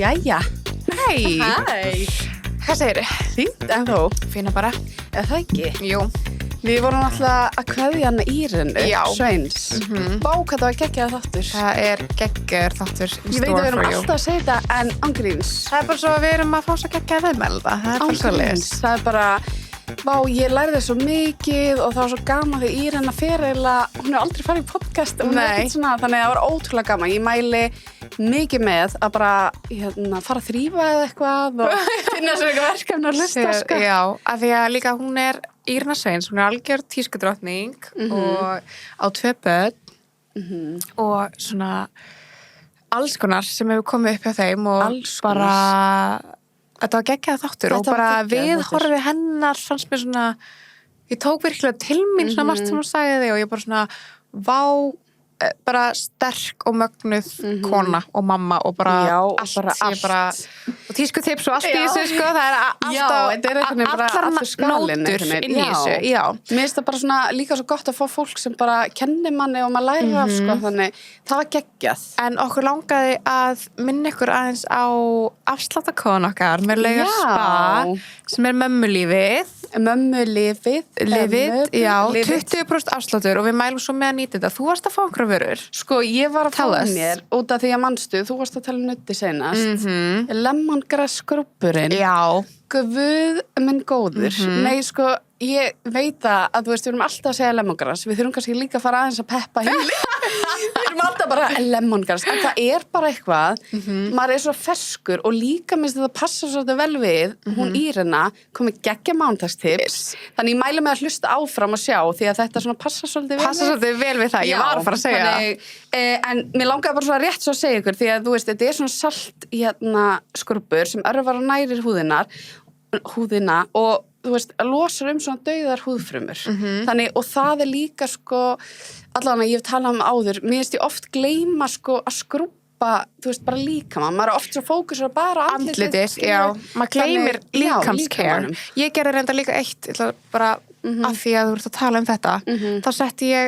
Jæja. Hei. Hæ. Hvað segirðu? Fínt, en þú? Fína bara. Eða það ekki? Jú. Við vorum alltaf að kveðja hana Írinu, Já. Sveins. Vá, hvað það var geggjaður þáttur. Það geggjör þáttur in Ég veit að store við erum for you. alltaf að segja þetta, en ángríns. Það bara svo að við erum að fá svo geggjaði viðmelda. Það bara svoleiðis. Það bara, vá, ég lærði svo mikið og það var svo gaman því Írina fer eiginlega, hún er aldrei farið í podcast og hún er ekkert svona, þannig að það var ótrúlega gaman. Ég mæli mikið með að bara fara að þrífa eða eitthvað og finna svo eitthvað verkefni að hlusta, sko. Já, af því að líka hún er Írina Sveins, hún er algjör tískudrottning og á 2 börn og svona alls konar sem hefur komið upp hjá þeim og Alls bara þetta var geggjaði þáttur og Þetta var bara geggjaður viðhorfið hennar fannst mér svona, ég tók virkilega til mín svona margt sem hún sagði og ég bara svona vá, bara sterk og mögnuð kona og mamma og bara Já, allt, bara ég bara, og tískutips og allt í Já. þessu sko, það er Já, þetta er einhvern veginn bara allar allur skalinn nótur einhvern veginn. inn í þessu, já. Mér finnst það bara svona líka svo gott að fá fólk sem bara kennir manni og maður lærir af, sko, þannig það var geggjað. En okkur langaði að minna ykkur aðeins á afsláttakóðan okkar með Laugar Já. Spa sem er mömmulífið. Mömmulífið. Já, Lífið. 20% afsláttur og við mælum svo með að nýta þetta. Þú varst að fá einhverja vörur. Sko, ég var að Tell fá us. mér út af því að manstu, þú varst að tala nutti seinast. Lemongrass skrúbburinn. Já. Guð minn góður. Nei, sko, ég veit að þú veist, við erum alltaf að segja lemongrass. Við þurfum kannski líka að fara aðeins að peppa heili. Við erum alltaf bara lemongrass. En það er bara eitthvað, maður er svo ferskur og líka minnst þetta passa svolítið vel við, hún Írina komið geggja mánudagstips. Þannig ég mæli með að hlusta áfram og sjá því að þetta svona passa svolítið vel Passa svolítið vel við það, ég var að fara að segja þannig, en mér langaði bara svona rétt svo að segja ykkur því að þú veist, þetta er svona salt skrubbur sem örvar og nærir húðina og þú veist, losar svona dauðar húðfrumur. Þannig, og það er líka sko, allavega ég hef talað um áður, mér finnst ég oft gleyma sko að skrúbba, þú veist, bara líkamann. Maður er oft svo fókusur bara andlitið, já. Maður gleymir líkamscare. Ég gerði reynda líka eitt, ég ætla bara af því að þú ert að tala um þetta, þá setti ég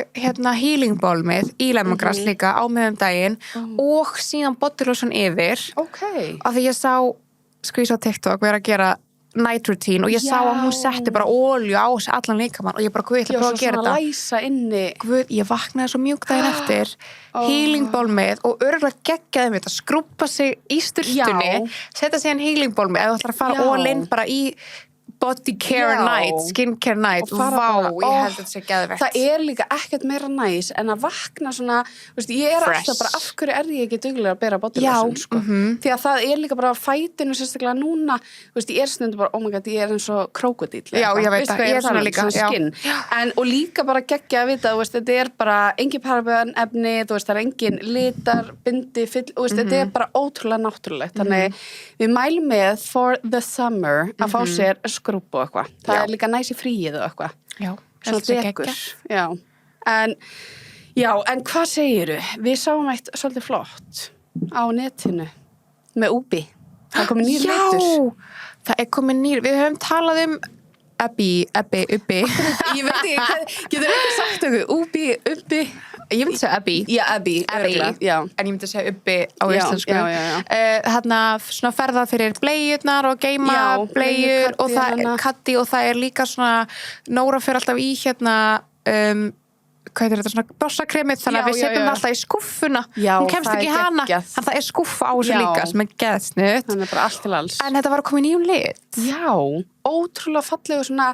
healing bálmið í lemongrass líka á miðum daginn og síðan body lotion yfir. Okay. Af því ég sá, sko ég sá TikTok vera að gera night routine og ég sá að hún setti bara olíu á sig allan líkamann og ég bara, guð, ég ætla að prófa að gera þetta. Já, læsa inni. Guð, ég vaknaði svo mjúk daginn eftir, healing bálmið og örugglega geggjaði mig þetta, skrúbba sig í sturtunni, setja sig hann healing bálmið eða þú ætlar að fara all in bara í body care night, skin care night, vá, ég held þetta sé geðvegt. Það er líka ekkert meira næs en að vakna svona, veist, ég er alltaf bara, af hverju er ég ekki duglega að bera body lotion, sko. Því að það er líka bara fætinu sérstaklega núna, veist, ég er stundu bara, oh my god, ég er eins og krókódíll. Já, ég veit það, ég er svona líka, og líka bara geggja að vita, þú veist, þetta er bara engin parabenefni, þú veist, það er engin litar, bindi, fyll, þú veist, þetta er bara ótrúlega náttúrulegt. Þannig við mælum með for the summer að fá sér skrúbbu og eitthvað. Það er líka næs í fríið og eitthvað. Já, svona dekur. Já. En hvað segiru? Við sáum eitt svolítið flott á netinu með Ubi. Það er komið nýr litur. Já, það er komið nýr. Við höfum talað um Ubbi. Ég veit ekki, getur eitthvað sagt okkur? Ubi. Ég myndi segja Ubbi. Já, Ubbi. Já. En ég myndi segja Ubbi á íslensku. Já. Þarna svona ferða fyrir bleiurnar og geima bleiur og það er katti og það er líka svona, Nóra fyrir alltaf í hvað er þetta, svona bossakremið, þannig að við setjum alltaf í skúffuna. Hún kemst ekki í hana, þannig að það er skúffa á þessu líka sem er geðsnutt. Þannig bara allt til alls. En þetta var að koma í nýjum lit. Já, ótrúlega fallegu svona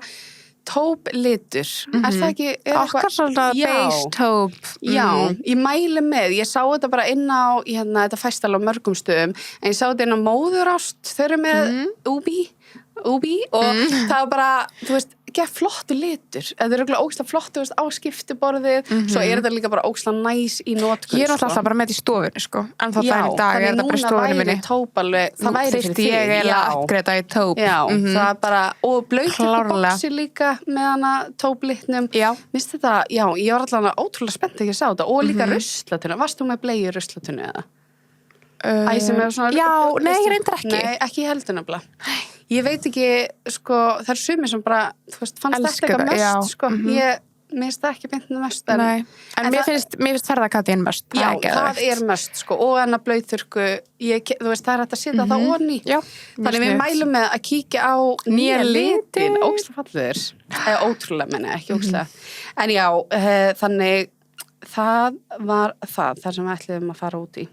tóplitur. Er það ekki? Okkar svona beige taupe. Já, ég mæli með. Ég sá þetta bara inn á, þetta fæst alveg á mörgum stöðum, en ég sá þetta inn á Móðurást, þau eru með Ubi og það var bara, þú veist, ekki flottu litur. Það er auðvitað ógeðslega flott, þú veist, á skiptiborðið, svo er þetta líka bara ógeðslega næs í notkun. Ég er alltaf bara með í stofunni, sko. En þá það í dag er þetta bara í stofunni minni. Já, þannig núna væri tóp alveg, það væri fyrir þig. Ég er að greita í tóp. Já, það er bara, og blautuboxi líka með hana tóplitnum. Já. Vist þetta, já, ég var alltaf ótrúlega spennt ekki að sjá þetta. Og líka ruslatunni. Varst þú með bleiu ruslatunni eða? Já, nei, ég reyndar ekki. Nei, ekki heldur nefnilega. Ég veit ekki, sko, það er sumir sem bara, þú veist, fannst þetta eitthvað mest, sko. mér finnst það ekki beint mest. Nei, en mér finnst ferðakatíin mest. Já, það er mest, sko, og enna blauðþurrku, þú veist, það er hægt að setja það onni. Já. Þannig við mælum með að kíkja á nýja litin, ógeðslega fallegur, eða ótrúlega menni, ekki ógeðslega. En já, þannig það var það sem við ætliðum að fara út í.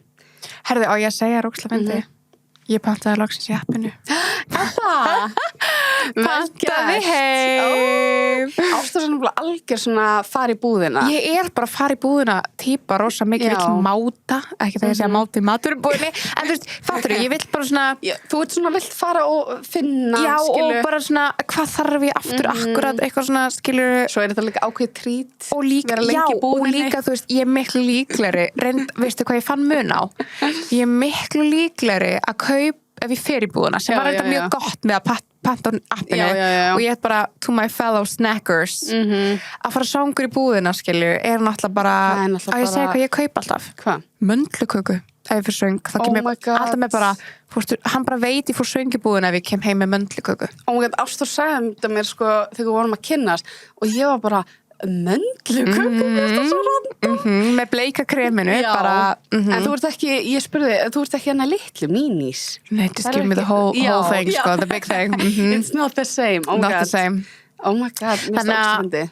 Herðu, á ég að segja ógeðslega fyndi. Ég pantaði loksins í appinu. Það? Pantaði heim. Ástu svona algjör svona fara í búðina. Ég er bara að fara í búðina típa rosa mikið, vill máta, ekki það ég segja máti matur í búðinni, en þú veist, fattur ég vill bara svona... Þú ert svona vilt fara og finna, já, skilur. og bara svona, hvað þarf ég aftur akkurat, eitthvað svona, skilur... Svo er þetta líka ákveðið trít, og líka, vera lengi í búðinni. Og líka, þú veist, ég er miklu líklegri, veistu hvað ég fann mun á? Ég er miklu líklegri að kaup ef ég fer í búðina, sem var þetta mjög gott með að panta á appinu og ég heit bara to my fellow snackers að fara svangur í búðina, skilju, er náttúrulega bara að ég segja hvað ég kaup alltaf. Hvað? Möndluköku, ef ég fyrir söng, þá kem ég alltaf með bara, hann bara veit ég fór söng í búðina ef ég kem heim með möndluköku. Oh my god, Ástór sagði þetta mér sko þegar við vorum að kynnast og ég var bara möndluköku, þetta er svo random. Með bleika kreminu, bara... En þú ert ekki, ég spurði, þú ert ekki hana litlu mínís. Nei, just give me the whole thing, sko, the big thing. It's not the same, oh my god. Not the same. Oh my god, mér finnst það óstrandi.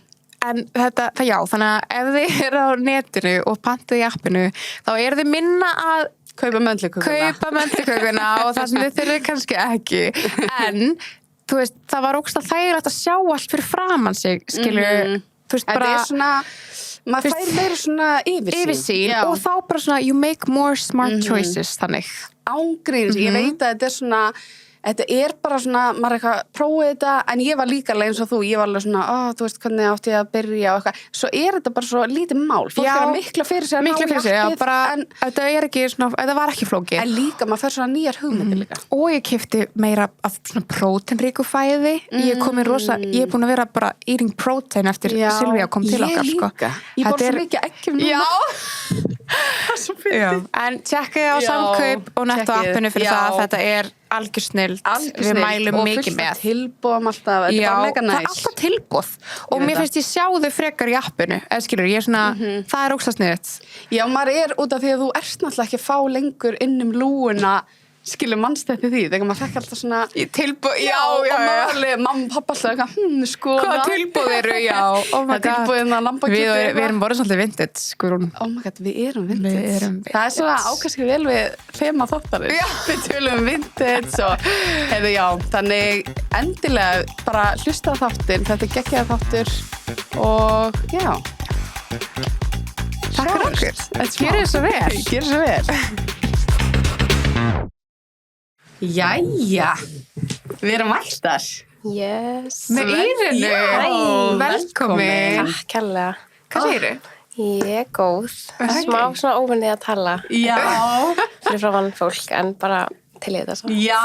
En þetta, þannig að ef þið eru á netinu og pantið í appinu, þá eru þið minna að kaupa möndlukökuna og það sem þið þurfið kannski ekki. En, þú veist, það var ógeðslega þægilegt að sjá allt fyrir framan sig, skilur, þú veist, bara... Þetta er svona, maður fær meira svona yfirsýn. Og þá bara svona, you make more smart choices, þannig. Ángríns, ég veit að þetta er svona, þetta er bara svona, maður er eitthvað, prófið þetta, en ég var líka alveg eins og þú, ég var alveg svona, þú veist hvernig átti ég að byrja og eitthvað, svo er þetta bara svo lítið mál, fólk er að mikla fyrir sig að ná í appið, en þetta er ekki svona, þetta var ekki flókið. En líka, maður fer svona nýjar hugmyndir líka. Og ég keypti meira af svona próteinríku fæði, ég er komin rosa, ég er búin að vera bara eating protein eftir Silvía kom til okkar, sko. Ég bor svo mikið eggjum núna. En tjekkið á Samkaup og Netto appinu fyrir það, þetta er algjör snilld, við mælum mikið með. Og fullt tilboðum alltaf, þetta er bara mega næs. Það er alltaf tilboð og mér finnst ég sjá þau frekar í appinu, eða skilur, ég er svona, það er ógeðslega sniðugt. Já, maður er út af því að þú ert náttúrulega ekki að fá lengur inn lúuna, skilur mannstætti því, þegar maður fekk alltaf svona tilboð, og mamma og pappa alltaf eitthvað, sko hvaða tilboð eru, það er tilboðin að lambakjöti við erum bara svolítið vintage, skurun oh my god, við erum vintage það er svona ákvæmst vel við þema þáttarins við tölum vintage og hefðu þannig endilega bara hlusta þáttin, þetta er geggjaða þáttur og takk fyrir okkur, gjörðu svo vel Jæja, við erum mættar. Yes. Með Írinu. Velkomin. Takk kærlega. Hvað segirðu? Ég er góð. Smá svona óvinnið að tala. Já. Fyrir frá vann fólk, en bara til í þetta svo. Já.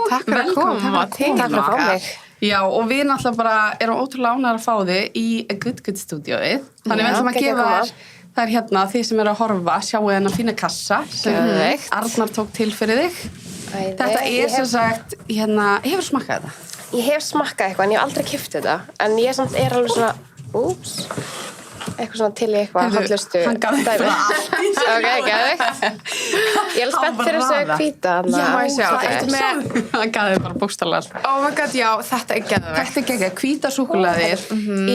Takk fyrir að koma. Takk fyrir að fá mig. Já, og við náttúrulega bara erum ótrúlega ánægðar að fá þig í Good stúdíóið. Þannig við ætlum að gefa þér, það er hérna, þið sem eru að horfa, sjáu þennan fína kassa sem Arnar tók til fyrir þig. Þetta er sem sagt, hefur smakkað þetta? Ég hef smakkað eitthvað, en ég hef aldrei keypt þetta. En ég samt er alveg svona, eitthvað svona til í eitthvað haldlustu. Hann gaf þig bara allt í sig. Ok, geðveikt. Ég er spennt fyrir að segja hvíta. Já, ég sjá. Hann gaf þig bara bókstaflega allt. Oh my god, já, þetta er geðveikt. Þetta er geðveikt. Hvíta súkkulaðir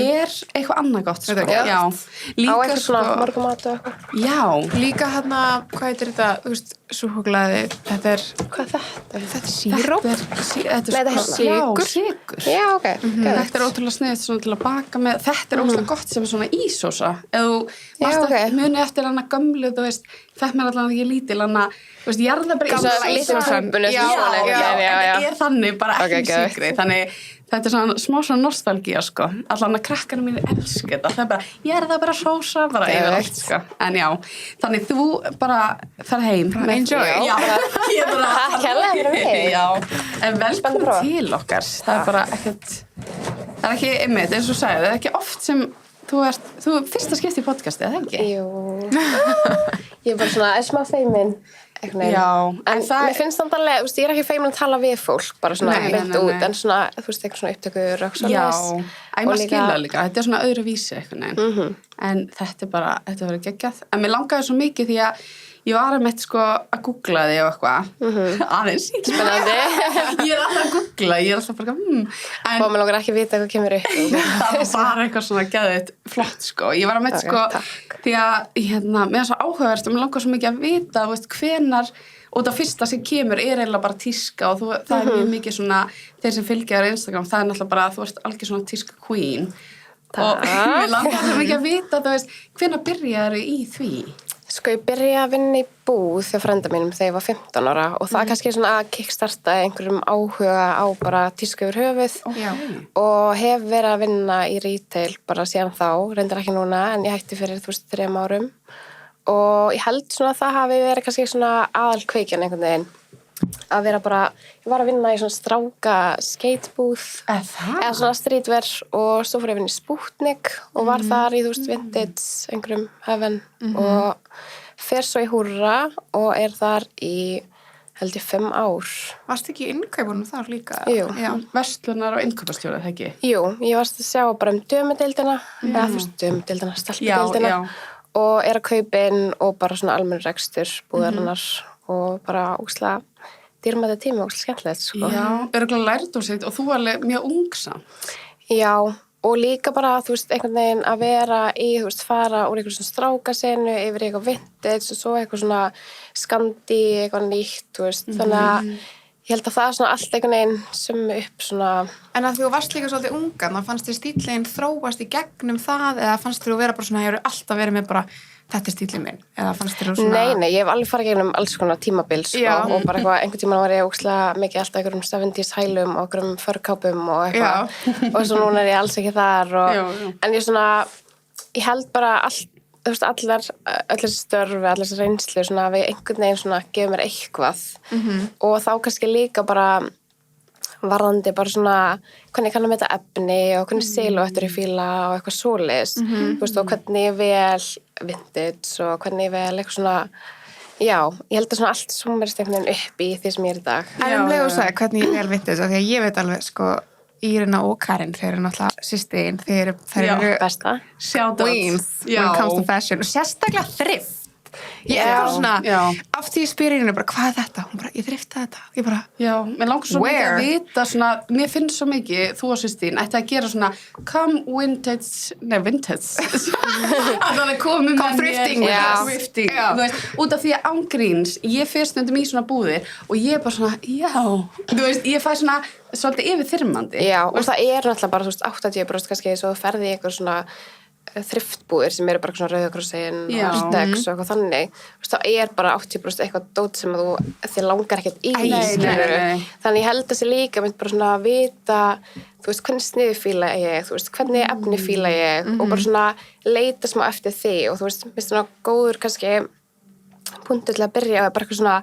er eitthvað annað gott, sko. Já. Á eitthvað svona morgumat og eitthvað. Já. Líka hvað heitir þetta, þú veist, súkkulaði, þetta er... Hvað er þetta? Þetta er síróp. Þetta er sykur. Já, ok. Þetta er ótrúlega sniðugt svona til að baka með. Þetta er ótrúlega gott sem er svona ísósa. Ef þú muni eftir hana gömlu, þú veist, þetta með allan ekki lítil, hana, þú veist, jarðabri ísósa. Já, er þannig, bara ekki sykri. Þannig, þetta er svona smá svona nostalgía, sko. Allan að krakkarnir mínir elska þetta. Það er bara, jarðabri sósa, bara yfir allt, sko. En já, þannig þú bara fer heim. Enjoy. Já, ég er bara... Takk hérlega fyrir mig. Já, en velkomin til okkar. Það er bara ekkert... Það er ekki, einmitt, eins og sagði, það er ekki oft sem þú fyrsta skipti í podcasti, eða ekki? Jú. Ég er bara svona, smá feimin. Já. En mér finnst það alveg, þú veist, ég er ekki feimin að tala við fólk, bara svona beint út, en svona, þú veist, eitthvað svona upptökur og svona. Já. maður skilja líka, þetta svona öðru vísi eitthvað en þetta verður geggjað. En mér langaði svo mikið því að ég var sko að googla þig og eitthvað. Aðeins. Spennandi. Ég alltaf að googla, ég alltaf bara, Og mér langar ekki að vita hvað kemur upp. Það var bara eitthvað svona geðveitt flott sko. Ég var að með sko, því að mér svo áhugavert og mér langar svo mikið að vita, þú veist, hvenar, og það fyrsta sem kemur eiginlega bara tíska og það mjög mikið svona, þeir sem fylgja þér á Instagram, það náttúrulega bara að þú ert algjör svona tíska queen. Og mér langar svo mikið að vita, þú veist, hvenær byrjaði í því? Sko, ég byrjaði að vinna í búð hjá frænda mínum þegar ég var 15 ára og það kannski svona að kickstarta einhverjum áhuga á bara tísku yfir höfuð og hef verið að vinna í retail bara síðan þá, reyndar ekki núna en ég hætti fyrir 3 árum og ég held svona að það hafi verið kannski svona aðalkveikjan einhvern veginn að vera bara, ég var að vinna í svona stráka skatebúð eða svona streetwear og svo fór ég að vinna í Sputnik og var þar í, þú veist, vintage, einhverjum heaven og fer svo í Húrra og þar í, held ég, 5 ár. Varstu ekki í innkaupunum þar líka? Jú. Já, verslunar og innkaupastjóri, það ekki? Jú, ég varst að sjá bara dömudeildina, eða þú veist, dömudeildina, stelpudeildina og að kaupa inn og bara svona almenn rekstur búðarinnar og bara ógeðslega dýrmæta tími og skemmtilegt sko. Já, örugglega lærdómsríkt sitt og þú alveg mjög ungsamt. Já, og líka bara, þú veist, einhvern veginn að vera í, þú veist, fara úr einhver svona strákasenu yfir eitthvað vintage og svo eitthvað svona skandi, eitthvað nýtt, þú veist, þannig að ég held að það svona allt einhvern veginn summi upp svona. En að þú varst líka svolítið unga, þá fannst þér stíllinn þróast í gegnum það eða fannst þér að vera bara svona, ég hefur alltaf verið með bara þetta stíllinn minn, eða fannst þér svona... Nei, ég hef alveg farið gegnum alls konar tímabil sko, og bara eitthvað, einhvern tímann var ég ógeðslega mikið alltaf einhverjum 70s hælum og einhverjum förkápum og eitthvað og svo núna ég alls ekki þar og, en ég svona, ég held bara allt, þú veist, allar störfi, allar reynslu svona, við einhvern veginn svona gefur mér eitthvað og þá kannski líka bara varðandi bara svona hvernig kann að meta efni og hvernig silhouettur ég fíla og eitthvað svoleiðis þú veist, og hvernig ég vel vintage og hvernig ég vel eitthvað svona já, ég held að svona allt summerist einhvern veginn upp í því sem ég í dag. En leið og sagði hvernig ég vel vintage, af því að ég veit alveg sko Írina og Karin, þeir eru náttúrulega systin, þeir eru besta queens when it comes to fashion og sérstaklega þrift. Ég bara svona, af því ég spyr henni bara, hvað þetta? Hún bara, ég þrifta þetta. Ég bara, já, mér langar svo mikið að vita svona, mér finnst svo mikið, þú og systín, ætti að gera svona come vintage, að það er komið með thrifting, thrifting, þú veist, út af því að ángríns, ég fer stundum í svona búðir og ég er bara svona, já, þú veist, ég fæ svona svolítið yfirþyrmandi. Já, og það er náttúrulega bara, þú veist, 80% kannski, svo ferði ykkur svona þriftbúðir sem eru bara svona Rauðakrossin og Stex og eitthvað þannig þá er bara 80% eitthvað dót sem að þið langar ekkert í þannig ég held að sér líka mynd bara svona að vita þú veist hvernig sniði fíla ég þú veist hvernig efni fíla ég og bara svona leita smá eftir því og þú veist mér finnst svona góður kannski punktur til að byrja bara eitthvað svona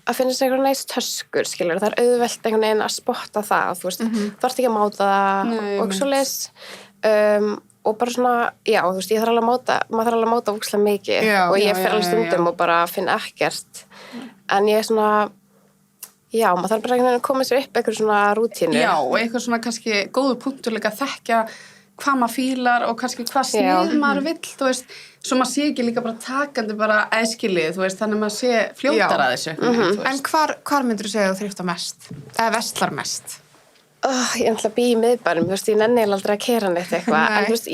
að finna sér eitthvað næst töskur skilur það er auðvelt einhvern veginn að spotta það þú veist þú ert ekki að máta það og svoleiðis og bara svona, já, þú veist, maður þarf alveg að máta ógeðslega mikið og ég fer alveg stundum og bara finn ekkert en ég er svona já, maður þarf bara að koma sér upp eitthvað svona rútínu. Já, og eitthvað svona kannski góður punktur líka að þekkja hvað maður fílar og kannski hvað snið maður vill, þú veist, svo maður sé ekki líka bara takandi bara æskilið, þú veist, þannig að maður sé fljótar að þessu. En hvar myndir þú segja þú þrifta mest? Eða verslar mest? Ég ætla að býja í miðbænum, þú veist, ég nenni aldrei að keyra neitt eitthvað, en þú veist,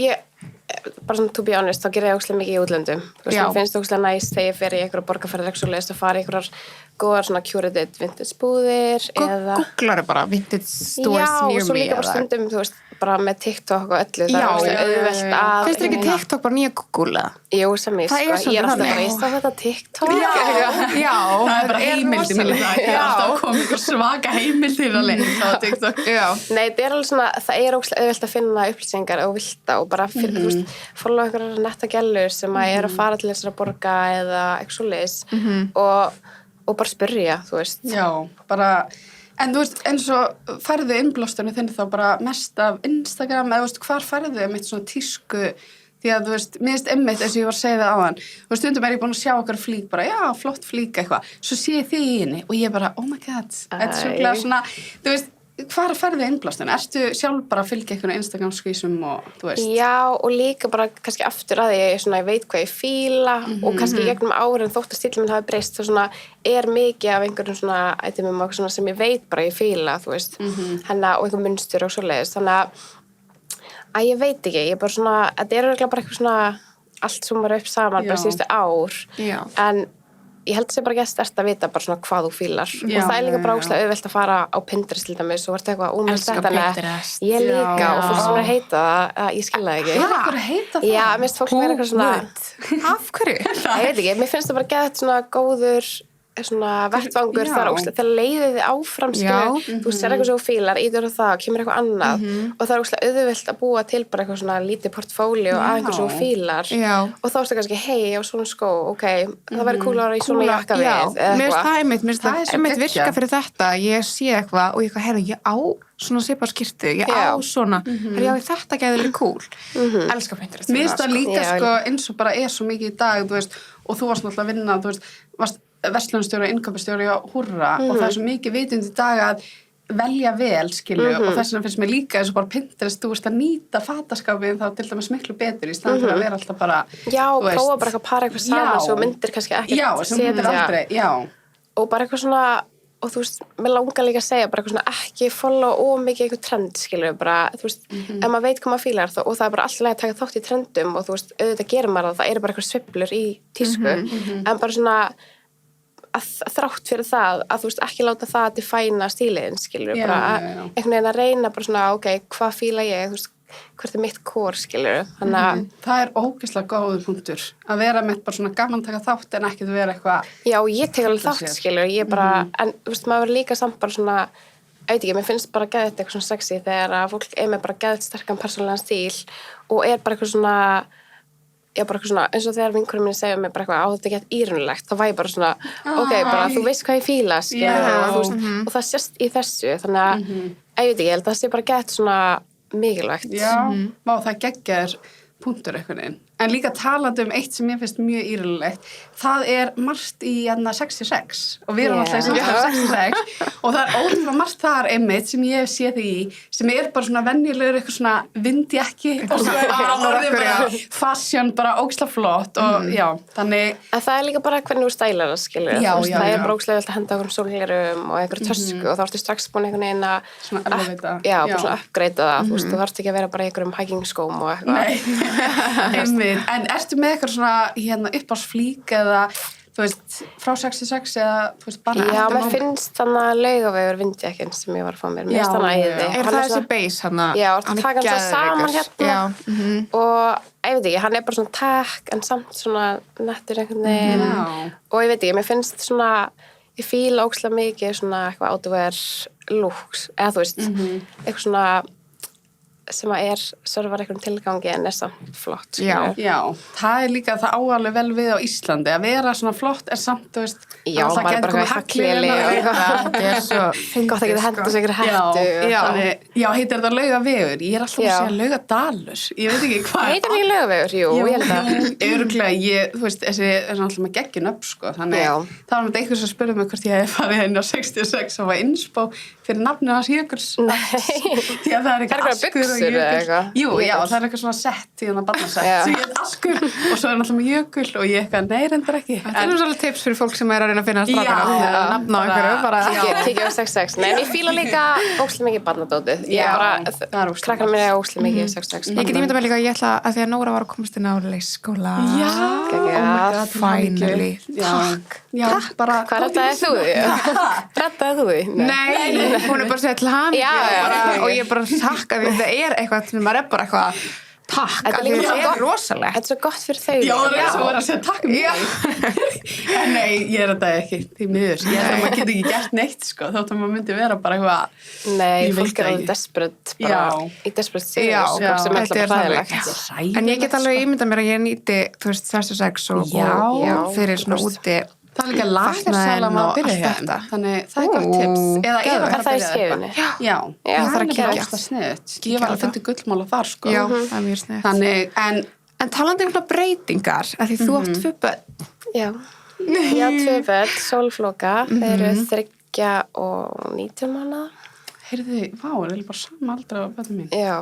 bara svona to be honest, þá gerir ég ógeðslega mikið í útlöndum. Þú veist, mér finnst ógeðslega næst þegar ég fer í einhverja borgarferðir og svoleiðis að fara í einhverjar góðar svona curated vintage búðir eða... Googlaðu bara vintage stores near me. Já, og svo líka bara stundum, þú veist, bara með TikTok og öllu, það er ógeðslega auðvelt að... Finnst þér ekki TikTok bara nýja Google eða? Jú, sem ég, sko, ég er alltaf bara, ég stað þetta TikTok. Já, það er bara heimildi minni það, ég er alltaf komið ykkur svaka heimildir að leysa á TikTok. Nei, það er alveg svona, það er ógeðslega auðvelt að finna upplýsingar og vilta og bara fyrir, þú veist, follow einhverjar netta gælur sem að eru að fara til þessara borga eða eitthvað svoleiðis og bara spyrja, þú veist. Já, bara, en þú veist, eins og færðu innblásturinn þinn þá bara mest af Instagram, eða þú veist, hvar færðu einmitt svona tísku, því að þú veist, mér finnst einmitt eins og ég var að segja það áðan, þú veist, stundum er ég búin að sjá okkar flík bara, já, flott flík eitthvað, svo sé ég þig í henni og ég bara, oh my god, þetta er sjúklega svona, þú veist, Hvar ferðu innblástin? Ertu sjálf bara að fylgja einhvern Instagram skvísum og þú veist? Já, og líka bara kannski aftur að ég veit hvað ég fíla og kannski í gegnum árin þótt að stílinn minn hafi breyst þá svona mikið af einhverjum svona itemum og svona sem ég veit bara ég fíla, þú veist, hennar og einhver munstur og svoleiðis, þannig að ég veit ekki, ég bara svona, þetta örugglega bara eitthvað svona allt sem var upp saman bara síðustu ár, en ég held að það bara ekki sterkt að vita bara svona hvað þú fílar og það líka bara ógeðslega auðvelt að fara á Pinterest til dæmis og verða eitthvað Elska Pinterest. ég líka og fólk sem er að heita það, ég skil það ekki. Er eitthvað að heita það? Já, mér finnst fólk sem er eitthvað svona Af hverju? ég veit ekki, mér finnst það bara geðvægt svona góður svona vettvangur þar ógeðslega til að leiði þið áfram skilur, þú sér eitthvað svo fílar, íður á það, kemur eitthvað annað og það er ógeðslega auðvelt að búa til bara eitthvað svona lítið portfólíó af einhver svo fílar og þá er það kannski, hei, ég á svona skó, ok, það væri cool að vera í svona jakka við eða Mér eitthvað. finnst það einmitt virka fyrir þetta, ég sé eitthvað og ég eitthvað, ég á svona svipað skyrtu, ég á svona þetta gæði verið cool elska Pinterest. Mér finnst það líka sko eins og bara svo mikið í dag, þú veist, og þú varst náttúrulega að vinna, þú veist, varst verslunarstjóri og innkaupastjóri á Húrra og það er svo mikið vitund í dag að velja vel, skilju, og þess vegna finnst mér líka eins og bara Pinterest, þú veist að nýta fataskapin þá til dæmis miklu betur í staðan fyrir að vera alltaf bara prófa bara eitthvað para eitthvað saman svo myndir kannski ekki sem myndir aldrei, og bara eitthvað svona og þú veist, mér langar líka að segja bara eitthvað svona ekki follow ómikið eitthvað trend, skilju, bara, þú veist, ef maður veit hvað maður fílar og það er bara alltaf að taka þátt í trendum og þú veist, auðvitað gerir maður það eru bara eitthvað sveiflur í tísku, en bara svona að þrátt fyrir það að þú veist ekki láta það að defæna stíliðin, skilur bara einhvern veginn að reyna bara svona ok, hvað fíla ég, þú veist, hvert er mitt core, skilur, þannig að það er ógeðslega góður punktur að vera með bara svona gaman að taka þátt en ekki að vera eitthvað já, ég tek alveg þátt, skilur, ég bara en þú veist, maður verður líka samt bara svona ekki, mér finnst bara geðið eitthvað svona sexy þegar að fólk með bara geðið sterkan persónulegan stíl og bara eitthvað svona bara eitthvað svona, eins og þegar vinkonum minni segja mér bara eitthvað, þetta gett írunulegt, þá var ég bara svona ok, bara þú veist hvað ég fíla og það sést í þessu þannig að, ég veit ekki, ég held að það sé bara gett svona mikilvægt það geggjar punktur eitthvað einn en líka talandi eitt sem ég finnst mjög írulegt það er margt í 66 og við erum alltaf í 66 og það er ótrúlega margt þar einmitt sem ég sé því í sem bara svona venjulegur eitthvað svona vindjakki og svona fashion bara ógeðslega flott og já, þannig en það er líka bara hvernig þú stælar það, skilur það er bara ógeðslega vel að henda okkur sólglerum og einhverju tösku og þá ertu strax búin einhvern veginn að bara svona uppgreita það, þú veist, þú þarft ekki að vera bara í einhverjum hiking skóm og eitthvað en ertu með eitthvað svona uppáhaldsflík eða þú veist, frá 66 eða þú veist, bara já, mér finnst þannig að Laugavegur vindjakkin sem ég var að fá mér finnst þannig að æði er það þessi base hann já, það taka hann svo saman hérna og ég veit ekki, hann er bara svona takk en samt svona nettur einhvern veginn og ég veit ekki, mér finnst svona ég fíla ógeðslega mikið svona eitthvað outwear looks eða þú veist, eitthvað svona sem að servar einhvern tilgangi en samt flott já, það er líka það áalveg vel við á Íslandi að vera svona flott er samt, þú veist já, maður er bara haglili og þetta er svo gott að geta henda sig einhverju hættu já, heitir þetta Laugavegur ég er alltaf að segja Laugadalur ég veit ekki hvað heitir ekki Laugavegur, jú, ég held að örugglega, þú veist, þessi er alltaf með geggin upp, sko, þannig það var með eitthvað sem spurði mig hvort ég hefði farið inn á 66 og var inspo fyrir nafnið hans Jökuls því að það er eitthvað askur og jökul jú, já, það er eitthvað svona sett í þannig að barnasett svo ég heit askur og svo er náttúrulega með jökul og ég eitthvað, nei, reyndar ekki þetta er svolítið tips fyrir fólk sem er að reyna að finna strákana nafn á einhverju, bara kíkja á 66, nei, ég fíla líka ógeðslega mikið barnadótið ég bara, krakkana mér er ógeðslega mikið 66 ég get ímyndað mig líka, ég ætla að því að Nóra var að komast inn á leikskóla finally, takk hvað rettaði þú því? rettaði þú því? nei, hún er bara að segja til hamingju og ég bara takka því það er eitthvað sem maður er bara eitthvað takk, það er rosalegt þetta er svo gott fyrir þau já, það er svo að segja takk en nei, ég er þetta ekki því miður, ég held að maður getur ekki gert neitt sko, þótt að maður myndi vera bara eitthvað nei, fólk er alveg desperate bara í desperate síðan sem er alltaf ræðilegt en ég get alveg ímyndað mér að ég nýti þú veist 66 og fyrir svona úti það er líka lagarsala maður að byrja hérna þannig það er gott tips eða er það í Skeifunni? já, það er ekki alltaf sniðut ég var að finna gullmála þar sko já, það er mjög sniðut þannig, en talandi um breytingar af því þú átt 2 börn já, 2 börn, sólflóka þeir eru 3 og 19 mánaða Heyrðu, vá, er bara sama aldra á börnum mín. Já,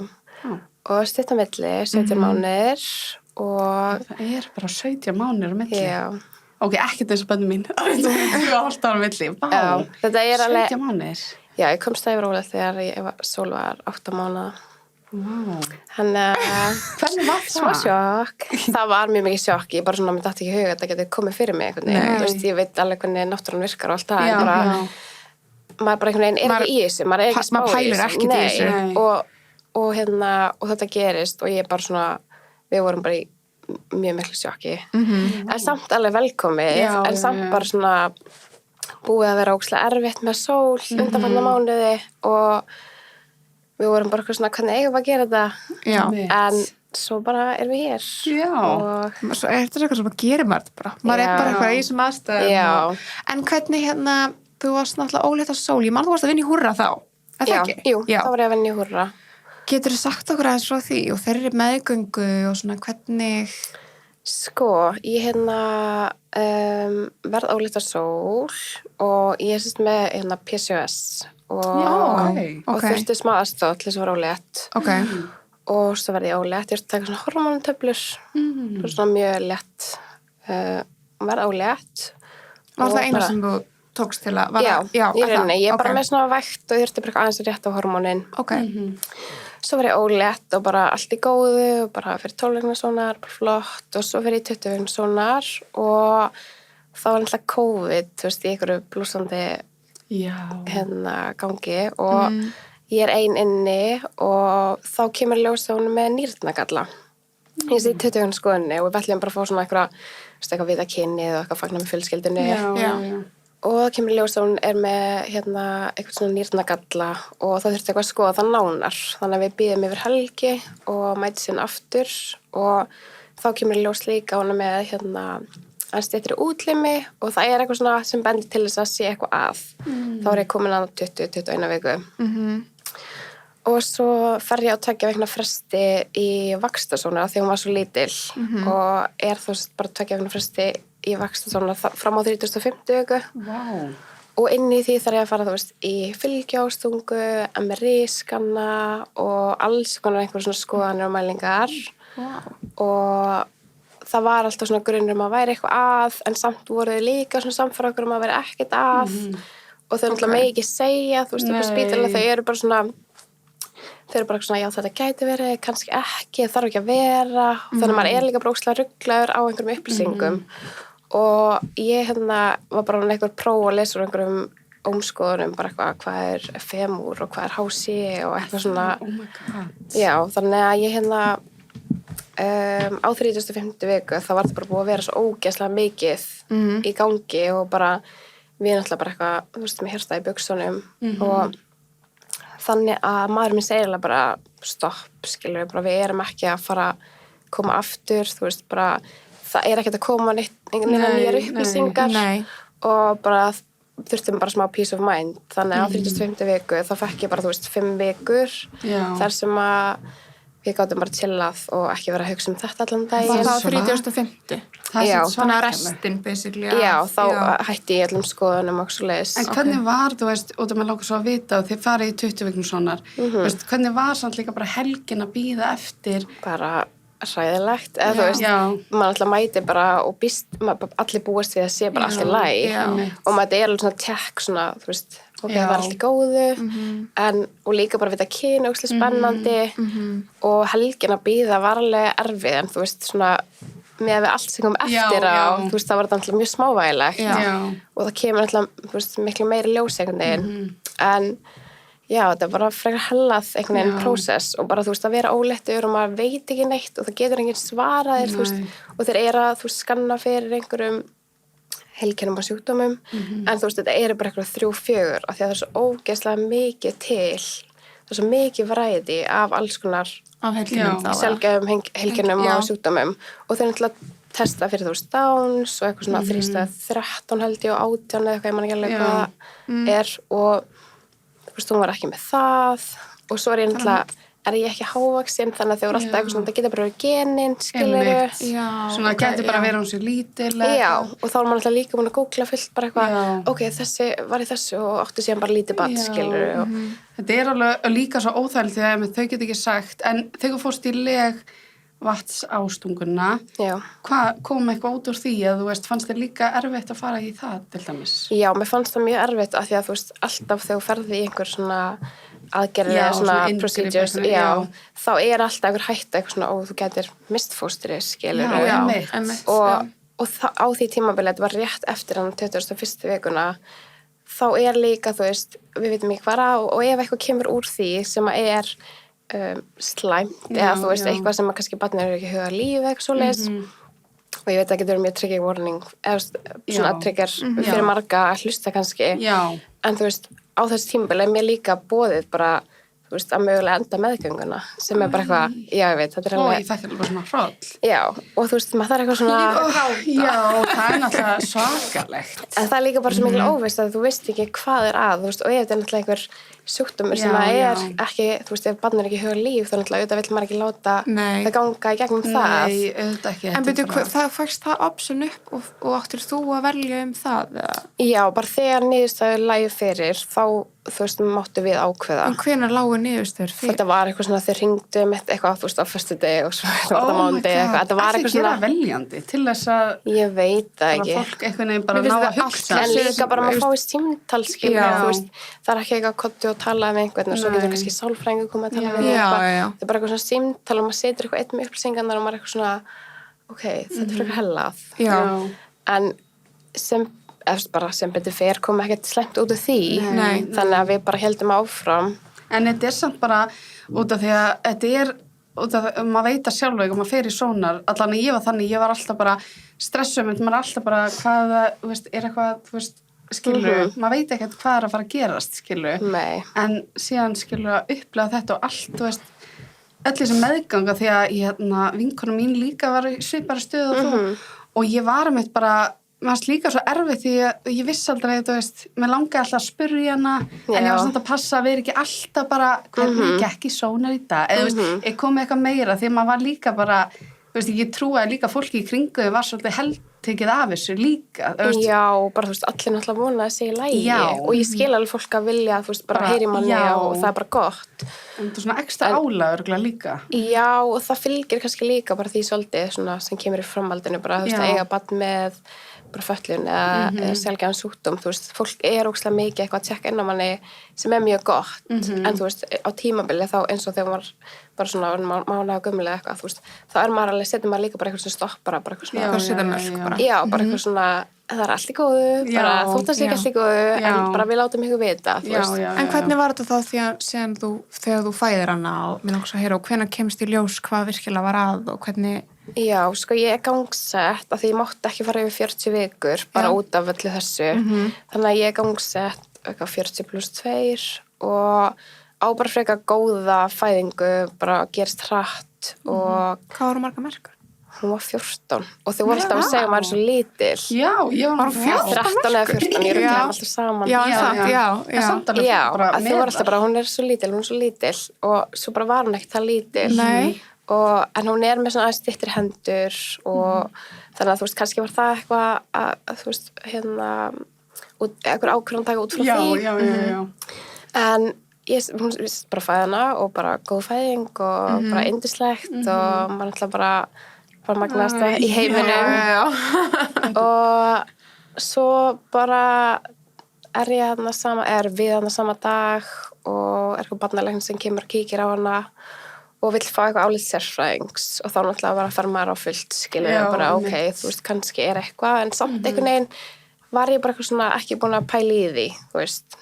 og stutta milli, 17 mánuðir og Það er bara 17 mánuðir á milli. já, Ok, ekkert eins og börnum mín. Það er 2,5 ára á milli. Vá, já, þetta er alveg, 17 mánuðir. já, ég komst það yfir ólega þegar Sól var 8 mánuða. Vá. Þannig að Hvernig var smá það? sjokk. Það var mjög mikið sjokk. Ég bara svona, mér datt ekki í huga að þetta getur komið fyrir mig einhvern veginn. Nei. Þú veist, ég veit alveg hvernig náttúran virkar og allt það. Já, en bara, já. maður bara einhvern veginn er ekki í þessu. Maður er ekki spá maður í pælir þessu. ekkert í þessu. Nei. Og þetta gerist og ég bara svona, við vorum bara í mjög miklu sjokki. En samt alveg velkomið. Já, en samt bara svona búið að vera ógeðslega erfitt með Sól undanfarna mánuði og við vorum bara eitthvað svona, hvernig eigum við að gera þetta? Já. En svo bara erum við hér. Já. Og Svo er þetta eitthvað sem maður gerir maður bara. Maður er Já. bara eitthvað í þessum aðstæðum. Já. En hvernig þú varst náttúrulega ólétt á Sól. Ég man þú varst að vinna í Húrra þá. Er það ekki? Jú, þá var ég að vinna í Húrra. Geturðu sagt okkur aðeins frá því og þeirri meðgöngu og svona hvernig... Sko, ég verð ólétt á Sól og ég er sérst með PCOS og Ok. þurfti smá aðstoð til þess að vera ólétt Ok. og svo verði ég ólétt. Ég þurfti að taka svona hormónutöflur, svona mjög létt verð ólétt. Var Og það eina bara- sem þú tókst til að... Já, í rauninni. Ég er bara Ok. með svona vægt og ég þurfti bara aðeins að rétta á hormónin. Ok. Svo var ég ólétt og bara allt í góðu og bara fyrir 12 vikna sónar, bara flott og svo fyrir ég 20 vikna sónar og þá var alltaf COVID, þú veist, í einhverju blúsandi Já. gangi og ég er ein inni og þá kemur ljós að hún er með nýrnagalla. Ég sé 20 vikna skoðunni og við ætlum bara að fá svona eitthvað vita kynnið og eitthvað fagna með fjölskyldunni. Já. Og það kemur ljós að hún er með eitthvað svona nýrnagalla og það þurfti eitthvað að skoða það nánar. Þannig að við býðum yfir helgi og mæti sín aftur og þá kemur ljós líka að hún er með aðeins styttri útlimi og það er eitthvað svona sem bendir til þess að sé eitthvað að. Þá er ég komin að 20-21 viku. Og svo fer ég á 2 vikna fresti í vaxtarsóna því hún var svo lítil og er þú veist bara 2 vikna fresti í vaxtarsóna fram á 35. viku. Vá. Og inn í því þarf ég að fara, þú veist, í fylgjástunggu, MRI-skanna og alls konar einhver svona skoðanir og mælingar. Og það var alltaf svona grunnur að væri eitthvað að, en samt voru þau líka svona samfara okkur að væri ekkert að. Og þau náttúrulega megi ekki segja, þú veist, upp á spítalinn, þau eru bara svona, já, þetta gæti verið, kannski ekki, það þarf ekki að vera. Þannig að maður er líka brókslega rugglaður á einhverjum upplýsingum. Og ég var bara einhver próf að lesa úr einhverjum ómskoðunum, bara eitthvað, hvað er femúr og hvað er HC og eitthvað svona. Oh my god. Já, þannig að ég á 35. viku, það var það bara búið að vera svo ógeðslega mikið í gangi og bara, við náttúrulega bara eitthvað, þú veist, með hjarta í buxunum og þannig að maður minn segir bara stopp, skilur við, bara við erum ekki að fara að koma aftur, þú veist, bara það er ekkert að koma nýjar upplýsingar og bara þurftum bara smá peace of mind þannig að á 35. viku þá fekk ég bara, þú veist, 5 vikur þar sem að við gátum bara chillað og ekki vera að hugsa um þetta allan daginn. Það var 35. Já, þannig að restin basically. Já, þá hætti ég öllum skoðunum og svo leiðis. En hvernig var, þú veist, út af maður langar svo að vita og þið farið í 20 viknum svonar, veist, hvernig var samt líka bara helgin að bíða eftir? Bara hræðilegt, eða þú veist, maður alltaf mæti bara og allir búist við að sé bara allt í lagi og maður er alveg svona tjekk svona, þú veist, ok, það var allt í góðu og líka bara vita kyni og spennandi og helgin að bíða var alveg erfið en þú veist, svona með við allt sem kom eftir á, þú veist, það var þetta alltaf mjög smávægilegt og það kemur alltaf, þú veist, miklu meiri ljós einhvern veginn, en já, þetta er bara frekar hellað einhvern veginn prósess og bara, þú veist, að vera óléttur og maður veit ekki neitt og það getur enginn svarað þér, þú veist, og þeir eru að, þú veist, skanna fyrir einhverjum heilkennum og sjúkdómum, en þú veist, þetta eru bara eitthvað 3-4 af því að það er svo ógeðslega mikið til, það er svo mikið variety af alls konar af heilkennum sjálfgefum heilkennum og sjúkdómum og þeir náttúrulega testa fyrir, þú veist, Downs og eitthvað svona 13 held ég og 18 eða eitthvað, ég man ekki alveg hvað er og þú veist, hún var ekki með það og svo er ég náttúrulega er ég ekki hávaksin, þannig að þau voru alltaf eitthvað svona, það geta bara verið genin, skilur. Einmitt. Já, Svona ok, gæti bara já. verið hún sér lítil. Já, og þá er maður alltaf líka búin að googla fullt bara eitthvað, Já. ok, þessi var í þessu og átti síðan bara lítið barn, Já. skilur. Og, Þetta er alveg líka svo óþægilegt því að þau get ekki sagt, en þegar þú fórst í legvatnsástunguna, já. hvað kom eitthvað út úr því að þú veist, fannst þér líka erfitt að fara í það til dæmis? Já, mér fannst það mjög erfitt af því að þú veist, alltaf þegar þú ferði í einhver svona aðgerði Já, eða svona svona inngrip procedures, eitthvað, já, þá er alltaf einhver hætta eitthvað svona, þú getur mist fóstri, skilur. Já, einmitt. Og á því tímabili, þetta var rétt eftir hann 21. vikuna, þá er líka, þú veist, við veitum ekki hvað og ef eitthvað kemur úr því sem að er slæmt, eða þú veist, eitthvað sem að kannski barnið er ekki huga líf eitthvað svoleiðis, og ég veit að það getur verið mjög trigger warning, eða svona trigger fyrir marga að hlusta kannski, Já. en þú veist, á þessu tímabili er mér líka boðið bara, þú veist, að mögulega enda meðgönguna, sem er bara eitthvað, já, ég veit, þetta er Og alveg, ég þekki alveg bara svona hroll. já, og þú veist, maður þarf eitthvað svona, Já, það er náttúrulega svakalegt. en það er líka bara svo mikil óvist að þú veist ekki hvað er að, þú veist, og ef þetta er náttúrulega einhver sjúkdómur sem Já, að er já. ekki, þú veist, ef barn er ekki huga líf, þá náttúrulega auðvitað vill maður ekki láta Nei. það ganga í gegnum það. Nei, auðvitað ekki. En þetta er byrju, bara- það fækst það option upp og áttir þú að velja það? Eða? Já, bara þegar niðurstaður lægi fyrir, þá, þú veist, máttu við ákveða. En hvenær lágu niðurstöður fyrir? Þetta var eitthvað svona, þau ringdu mitt eitthvað, þú veist, á föstudegi og svo þetta var þetta mánudegi eitthvað. Þetta var eitthvað gera svona, veljandi til þess að ég veit það bara ekki. fólk einhvern veginn bara Mér finnst ná að þetta hugsa. En líka bara maður fái símtal, skilur, Já. þú veist, það er ekki eitthvað kottu og tala með einhvern og svo getur kannski sálfræðingur komið að tala Já. með Já, eitthvað. já. Það er bara eitthvað svona símtal og maður setur eitthvað eitt með upplýsingarnar og maður er eitthvað svona, ok, þetta er frekar hellað. Já. En sem, eftir bara sem betur fer kom ekkert slæmt út úr því. Nei. Þannig að við bara heldum áfram. En þetta er samt bara út af því að þetta er út af því að maður veit að sjálf og maður fer í sónar, allan ég var þannig, ég var alltaf bara stressuð, maður er alltaf bara hvað, þú veist, er eitthvað, þú veist, skilur, maður veit ekkert hvað er að fara að gerast, skilur, Nei. en síðan skilur að upplega þetta og allt, þú veist, öll þessi meðganga því að vinkona mín líka var í svipara stöðu og þú og ég var meitt bara mér fannst líka svo erfitt því að ég vissi aldrei, þú veist, mér langaði alltaf að spurja hana, en ég var samt að passa að vera ekki alltaf bara, hvernig gekk í sónar í dag, eða þú veist, ég kom með eitthvað meira því að maður var líka bara, þú veist, ég trúi að líka fólki í kringu var svolítið heldtekið af þessu líka, þú veist. Já, bara þú veist, allir náttúrulega vona að segja lægi Já. og ég skil alveg fólk að vilja, þú veist, bara heyri manni já. og það er bara gott. En það er svona ekstra álag örgulega líka. Já, og það fylgir kannski líka bara því svolítið svona sem kemur í framhaldinu bara, þú veist, Já. að eiga barn með bara föllun eða sjálfgefan sjúkdóm, þú veist, fólk er ókslega mikið eitthvað að tjekka inn á manni sem er mjög gott, en þú veist, á tímabili þá eins og þegar maður bara svona mánaða gömulega eitthvað, þú veist, þá er maður alveg, setur maður líka bara eitthvað sem stoppara, bara eitthvað svona, Það setja mörk bara. já, bara eitthvað svona, það er allt í góðu, bara Já. þú það sé ekki Já. allt í góðu, Já. en bara við látum ykkur vita, þú Já, veist. já, En hvernig var þetta þá þegar þú fæðir hana og mér langar svo að heyra og hvenær kemst í ljós hvað virkilega var að og hvernig... Já, sko ég er gangsett að því ég mátti ekki fara yfir 40 vikur bara Já. út af öllu þessu þannig að ég er gangsett eitthvað 40 + 2 og á bara frekar góða fæðingu bara gerst hratt og Hvað voru marga merkur? hún var 14 og þau voru alltaf að segja að maður er svo lítil Já, ég var Var hún 14? 13 eða 14, ég ruglaði alltaf saman Já, Já, samt, já. já. En samt alveg Já, bara að þau með voru alltaf bara, hún er svo lítil og svo bara var hún ekkert það lítil Nei. en hún er með svona aðeins styttri hendur og þannig að þú veist, kannski var það eitthvað að þú veist, hérna eitthvað ákvörðan taka út frá Já, því já, já, já. en hún vissi bara fæðina og bara góð fæðing og bara yndislegt og maður ætla bara magnast í heiminum og svo bara er við hana sama dag og er eitthvað barnalæknir sem kemur og kíkir á hana og vill fá eitthvað álít sérfræðings og þá náttúrulega bara fer maður á fullt skilur Já, bara ok, einmitt. þú veist, kannski er eitthvað en samt einhvern veginn var ég bara eitthvað svona ekki búin að pæla í því, þú veist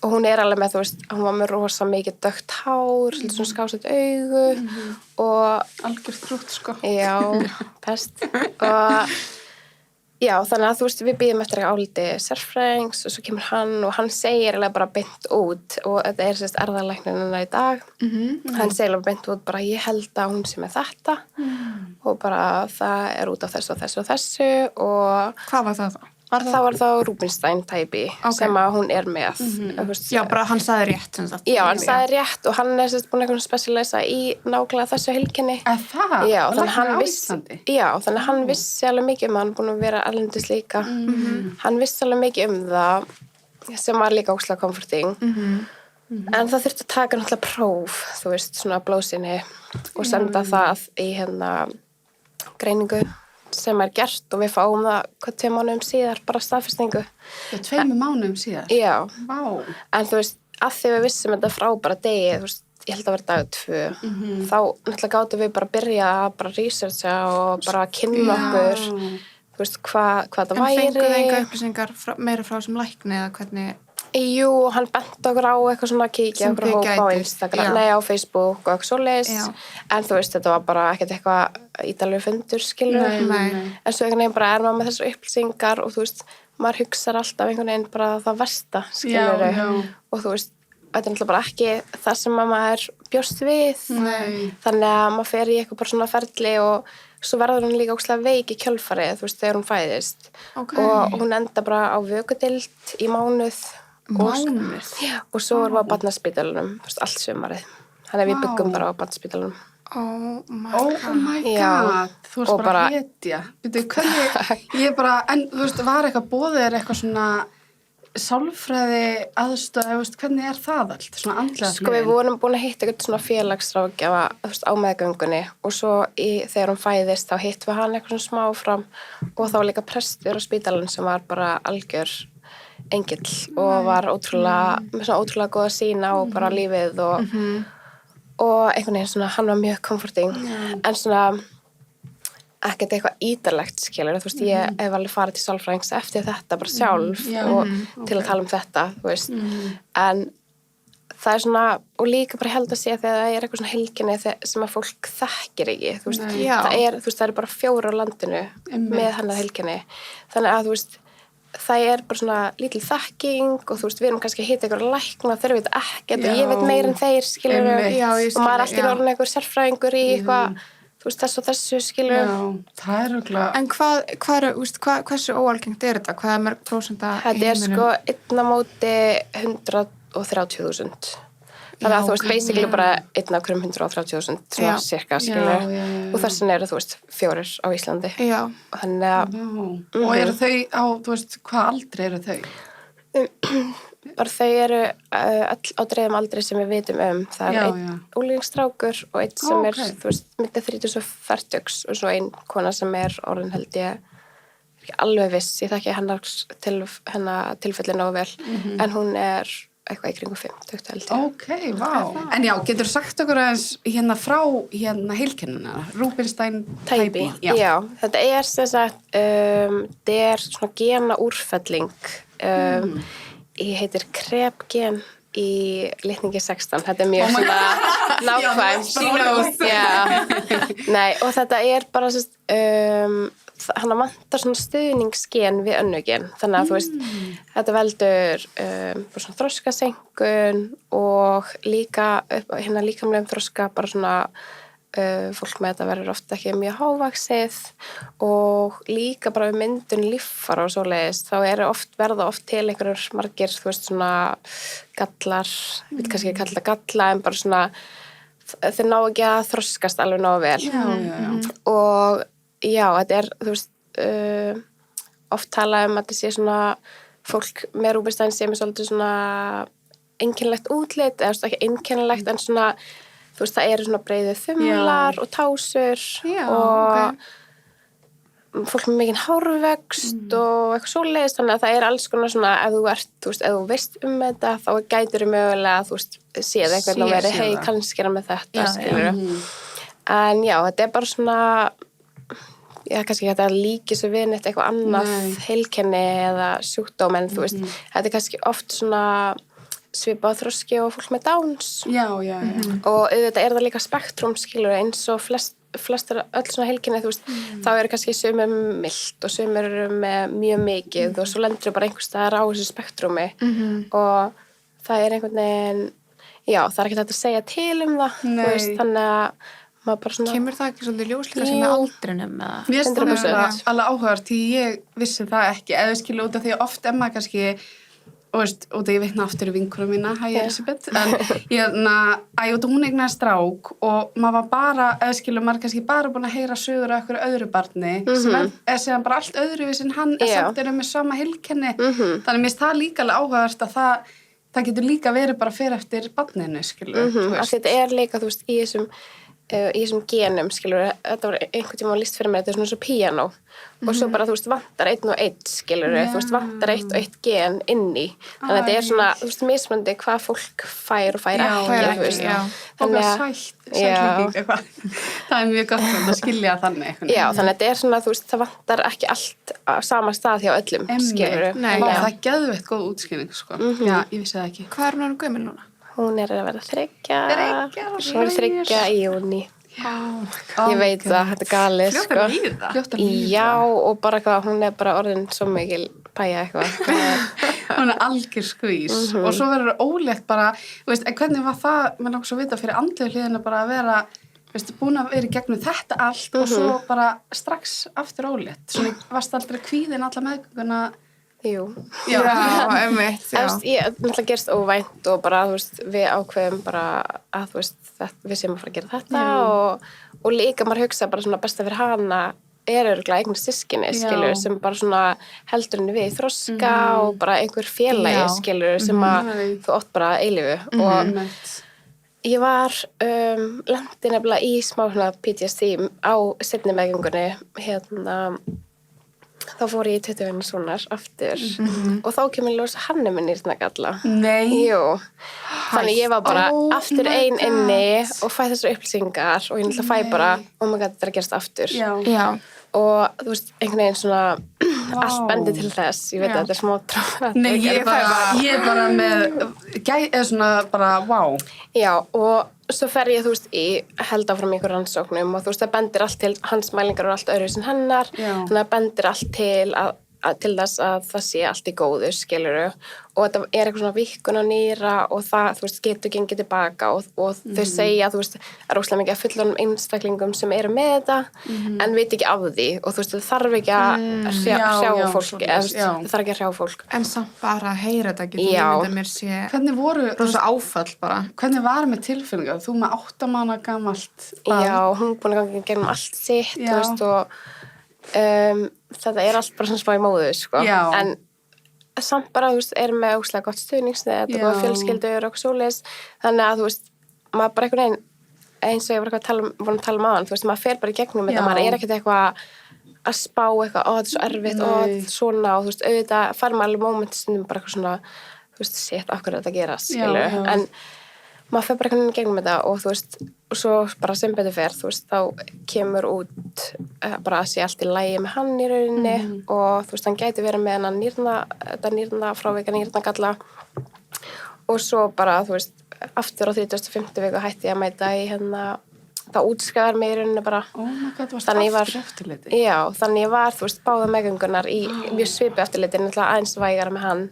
og hún er alveg með, þú veist, hún var með rosa mikið dökkt hár, svolítið svona skásett augu og Algjör þrútt, sko. já, best og já, þannig að þú veist, við býðum eftir eitthvað áliti sérfræðings og svo kemur hann og hann segir alveg bara beint út og þetta er sérst erðalæknirinn í dag hann segir alveg beint út bara ég held að hún sé með þetta og bara það er út af þessu og þessu og þessu og Hvað var það þá? Það var þá Rubinstein typi sem að hún er með. Já, bara hann sagði rétt sem sagt. Já, hann sagði rétt og hann er sérst búin eitthvað specialisa í nákvæmlega þessu heilkenni. Það? Já, Og þannig hann læknir á vissi, Íslandi? já, þannig hann vissi alveg mikið hann búin að vera erlendis líka. Hann vissi alveg mikið það sem var líka óslega comforting. En það þurfti að taka náttúrulega próf, þú veist, svona blóðsýni og senda það í greiningu sem er gert og við fáum það 2 mánuðum síðar, bara staðfestingu. 2 mánuðum síðar? Já. Vá. En þú veist, að því við vissum þetta frá bara degi, þú veist, ég held að vera dag 2, þá náttúrulega gátum við bara að byrja að bara researcha og bara kynna okkur, þú veist, hvað það væri. En fenguðu enga upplýsingar meira frá sem lækni eða hvernig? Jú, hann bent okkur á eitthvað svona að kíkja okkur hópa á Instagram, nei á Facebook og eitthvað svoleiðis, en þú veist, þetta var bara ekkert eitthvað ítalegu fundur, skilur. En svo einhvern veginn bara er maður með þessar upplýsingar og þú veist, maður hugsar alltaf einhvern veginn bara það versta, skilur. Og þú veist, þetta er náttúrulega bara ekki það sem maður bjóst við. Þannig að maður fer í eitthvað bara svona ferli og svo verður hún líka ókslega veik í kjölfarið, þú veist, þegar hún fæðist. Og hún enda bara á vökudeild í mánuð. Og svo erum við á barnaspítalunum, þú veist, allt sumarið. Þannig að við byggum bara á barnaspítalunum. Oh my god. Þú veist bara hetja. Ég bara, en þú veist, var eitthvað boðið eitthvað svona sálfræði aðstöð, þú veist, hvernig er það allt? Svona andlega hliðin? Sko, við vorum búin að hitta eitthvað svona félagsráðgjafa, þú veist, á meðgöngunni og svo þegar hún fæðist þá hittum við hann eitthvað svona smá fram og þá líka prestur á spítalanum sem var bara algjör engill og var með svona ótrúlega góða sýn á bara lífið og einhvern veginn svona, hann var mjög comforting en svona ekkert eitthvað ítarlegt, skilur, þú veist, ég hef alveg farið til sálfræðings eftir þetta bara sjálf og til að tala þetta, þú veist, en það er svona, og líka bara held að sé þegar það er eitthvað svona heilkenni sem að fólk þekkir ekki, þú veist, það er bara 4 á landinu með hennar heilkenni, þannig að, þú veist, það er bara svona lítil þekking og þú veist, við erum kannski að hitta einhverja lækna þeir veit ekkert og ég veit meira en þeir, skilur, og maður er alltaf orðin einhver sérfræðingur í eitthvað, þú veist, þessu, skilur. Já, það er örugglega. En hversu óalgengt er þetta? Hvað er mörg prósent að heiminum? Þetta er sko 1 á móti 130.000. Þannig að þú veist, basically bara 1 af hverjum 130.000, svona cirka, skilur. Og þessin eru, þú veist, 4 á Íslandi. Já. Þannig að... Og eru þau á, þú veist, hvað aldri eru þau? Bara þau eru á dreifum aldri sem við vitum það er einn úlíðingstrákur og einn sem er, þú veist, myndið 30 og 40 og svo einn kona sem er orðin held ég ekki alveg viss, ég þekki hennar tilfelli nógu vel, en hún er eitthvað í kringum 50 held ég. Ok, vá. En já, getur sagt okkur aðeins hérna frá heilkennina, Rubinstein type? Já, þetta er sem sagt, þetta er svona gena úrfelling, ég heitir krepgen í litningi 16. Þetta er mjög svona nákvæmt. Nei, og þetta er bara hann vantar svona stuðningsgen við önnugen. Þannig að þú veist, þetta veldur bara svona þroskasenkun og líka hérna líkamlegum þroska bara svona fólk með þetta verður ofta ekki mjög hávaxið og líka bara við myndun líffæra og svoleiðis þá verða oft til einhverjur margir, þú veist, svona gallar, ég vil kannski ekki kalla þetta galla en bara svona, þeir ná ekki að þroskast alveg nógu vel. Og já, þetta er, þú veist, oft talað að þetta sé svona fólk með Rubinstein sem er svolítið svona einkennilegt útlit, eða ekki einkennilegt en svona þú veist, það eru svona breiðu þumlar og tásur og fólk með mikinn hárvöxt og eitthvað svoleiðis, þannig að það er alls konar svona, ef þú ert, þú veist, ef þú veist þetta, þá gætur mögulega, þú veist, séð eitthvað og verið, hei, kannski er með þetta, skilur. En já, þetta er bara svona, kannski þetta líki svo við neitt eitthvað annað heilkenni eða sjúkdóm, en þú veist, þetta er kannski oft svona svipað þroski og fólk með Downs og auðvitað er það líka spektrum, skilur, eins og flestar öll svona heilkenni, þú veist, þá eru kannski sumir mild og sumir eru með mjög mikið og svo lendur bara einhvers staðar á þessu spektrumi og það er einhvern veginn það er ekki þetta að segja til það, þú veist, þannig að maður bara svona Kemur það ekki svolítið ljósleika sem með aldrinum eða? Mér finnst það 100%. alveg áhugavert því ég vissi það ekki eða skilja út af því að oft maður kannski og veist, út af ég vitna aftur í vinkurum mína hæ Elisabeth, en út af hún eignaði strák og maður var bara, eða skilja maður kannski bara búin að heyra sögur af einhverju öðru barni sem er síðan bara allt öðru við sem hann samt með sama heilkenni þannig mér finnst það líka alveg áhugavert að það getur líka verið bara fyrir eftir barninu skilja þetta er líka, þú veist, í þessum genum, skilur, þetta var einhvern tíma lýst fyrir mér, þetta er svona svo píanó og svo bara, þú veist, vantar 1 og 1 skilur, þú veist, vantar 1 og 1 gen inni, þannig að þetta er svona þú veist, mismunandi hvað fólk fær og fær ekki, þú veist þannig að það er mjög gott að skilja þannig þannig að þetta er svona, þú veist, það vantar ekki allt á sama stað hjá öllum, skilur það er geðveitt góð útskýring, sko já, ég vissi það ekki Hvað er hún gömul núna? Hún er að vera 3 svo er 3 í júní ég veit það, þetta er galið sko. Fljótt að líða já, og bara hvað, hún er bara orðin svo mikil pæja eitthvað hún er algjör skvís og svo verður ólétt bara, veist, hvernig var það, maður langar svo að vita fyrir andlegu hliðina bara að vera veist, búin að vera í gegnum þetta allt og svo bara strax aftur ólétt svona varst aldrei kvíðin alla meðgönguna Jú. Já, einmitt, já. Ég náttúrulega gerst óvænt og bara, þú veist, við ákveðum bara að, þú veist, við séum að fara að gera þetta og líka maður hugsa bara svona besta fyrir hana örugglega eignast systkini, skilur, sem bara svona heldur henni við í þroska og bara einhver félagi, skilur, sem að þú átt bara eilífu og ég var lenti nefnilega í smá svona PTSD á seinni meðgöngunni, þá fór ég í 20 vegna svonar aftur og þá kemur ljós hann er með nýrnagalla. Nei. Jú. Þannig ég var bara aftur ein inni og fæ þessar upplýsingar og ég náttúrulega fæ bara, oh my god, þetta er að gerast aftur. Já. Og þú veist, einhvern veginn svona allt bendi til þess, ég veit að þetta er smá trá. Nei, ég er bara með eða svona bara, wow. Já, og svo fer ég, þú veist, held áfram í einhver rannsóknum og þú veist, það bendir allt til, hans mælingar eru allt öðru sem hennar, þannig að bendir allt til þess að það sé allt í góðu, skiluru, og þetta er eitthvað svona víkkun á nýra og það, þú veist, getur gengið tilbaka og þau segja, þú veist, er óslega mikið að fullorðnum einstaklingum sem eru með þetta, en veit ekki af því og þú veist, það þarf ekki að hrjá fólk, það þarf ekki að hrjá fólk. En samt bara að heyra þetta ekki, Já. Ég myndi að mér sé Hvernig voru, rosa áfall bara. hvernig var með tilfinningar? Þú með 8 mánaða gamalt barn. Já, hún búin að ganga gegnum allt sitt, þú veist, og þetta er allt bara svona smá í móðu, sko. Já. En samt bara, þú veist, erum með óslega gott stuðningsnið, þetta góða fjölskyldur og svoleiðis, þannig að, þú veist, maður bara einhvern veginn, eins og ég var búin að tala um áðan, þú veist, maður fer bara í gegnum þetta, maður er ekkert eitthvað að spá eitthvað, þetta er svo erfitt, þetta er svona, og þú veist, auðvitað fær maður alveg mómenti stundum bara eitthvað svona, þú veist, sétt okkur þetta gerast, skilur, en maður fer bara einhvern veginn gegnum þetta og þú veist, og svo bara sem betur fer, þú veist, þá kemur út bara að sé allt í lagi með hann í rauninni og þú veist, hann gæti verið með hennan nýrnagalla og svo bara, þú veist, aftur á 35. viku hætti ég að mæta í það útskrifaði mig í rauninni bara. Oh my god, varst Þannig ég var- aftur eftirliti. Já, þannig ég var, þú veist, báða meðgöngunar í mjög svipu eftirliti, náttúrulega aðeins vægara með hann,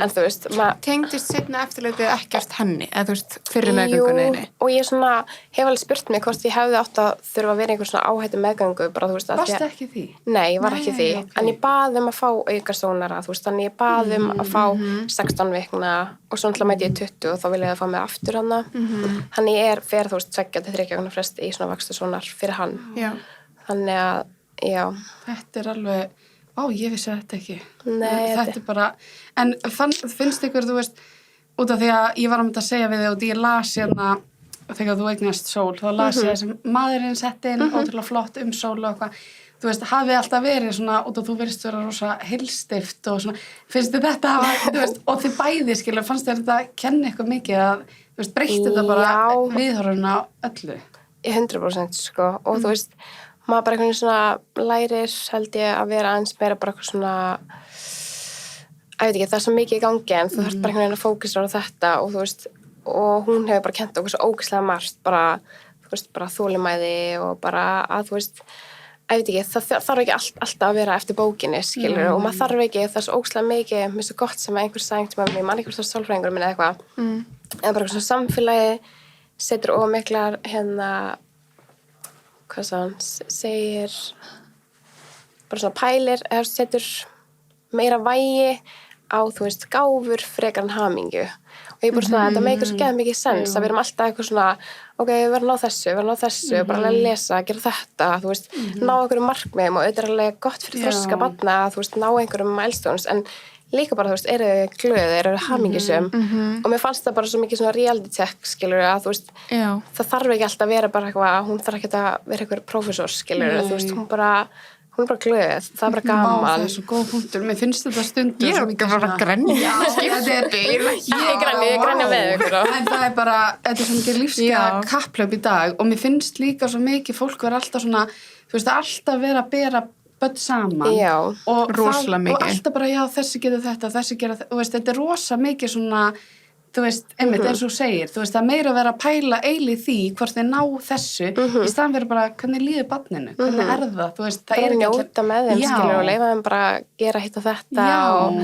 en þú veist, Tengdist seinna eftirleitið ekkert henni, eða þú veist, fyrir meðgöngunni? og ég svona hef alveg spurt mig hvort ég hefði átt að þurfa að vera einhver svona áhættu meðgöngu, bara þú veist að Varstu ekki því? Nei, ég var ekki því, ok. en ég bað um að fá aukasónara, þú veist, þannig ég bað um að fá 16 vikna og svo náttúrulega mæti ég 20 og þá vil ég að fá mig aftur hana, þannig ég fer, þú veist, 2 til 3 vikna fresti í svona vaxtasónar fyrir hann, Já. þannig að, já, Þetta er alveg, ég vissi þetta ekki. Nei, þetta er bara, en finnst ykkur, þú veist, út af því að ég var að mynda að segja við þig og ég las hérna, þegar þú eignast Sól, þá las ég þessum maðurinn sett inn, ótrúlega flott Sól og eitthvað, þú veist, hafið alltaf verið svona, út af þú verist vera rosa heilstift og svona, finnst þið þetta hafa, þú veist, og þið bæði, skilur, fannst þér þetta að kenna ykkur mikið að, þú veist, breytti þetta bara viðhorfuna á öllu? 100% sko og þú veist, maður bara einhvern veginn svona lærir held ég að vera aðeins meira bara eitthvað svona ég veit ekki, það er svo mikið í gangi en þú þarf bara einhvern veginn að fókusra á þetta og þú veist, og hún hefur bara kennt okkur svo ógeðslega margt, bara þú veist, bara þolinmæði og bara að þú veist, ég veit ekki, það þarf ekki alltaf að vera eftir bókinni, skilur og maður þarf ekki, það er svo ógeðslega mikið mér svo gott sem að einhver sagði með mig, mann einhver svo sálfræðingur minn eða eitthvað en bara svona samfélagi setur ómiklar hvað sá hann, segir bara svona pælir eða setur meira vægi á, þú veist, gáfur frekar en hamingju og ég bara svona, þetta meikar svo geða mikið sens að við erum alltaf eitthvað svona ok, við verðum að ná þessu, bara að lesa, gera þetta, þú veist, ná einhverjum markmiðum og auðvitað er alveg gott fyrir þroska barna að, þú veist, ná einhverjum milestones en líka bara, þú veist, eru þau glöð, eru þau hamingjusum og mér fannst það bara svo mikið svona reality check, skilur að, þú veist, það þarf ekki alltaf að vera bara eitthvað, hún þarf ekki að vera eitthvað prófessor, skilur þú veist, hún er bara glöð, það er bara gaman. Það er svo góð punktur, mér finnst þetta stundum Ég er ekki bara að grenja. Ég grenja með ykkur. En það er bara, þetta er svo mikið lífsgæða kapplaup í dag og mér finnst líka svo mikið fólk vera alltaf svona, þú veist, alltaf vera að bera börn saman. Já, og rosalega mikið. Og alltaf bara, já, þessi getur þetta, þessi gera þetta, þú veist, þetta er rosa mikið svona, þú veist, einmitt eins og þú segir, þú veist, það meira að vera að pæla eilíð því hvort þeir ná þessu, í staðan fyrir bara, hvernig líður barninu, hvernig er það, þú veist, það er ekki njóta með þeim, skilur, og leifa þeim bara að gera hitt og þetta og,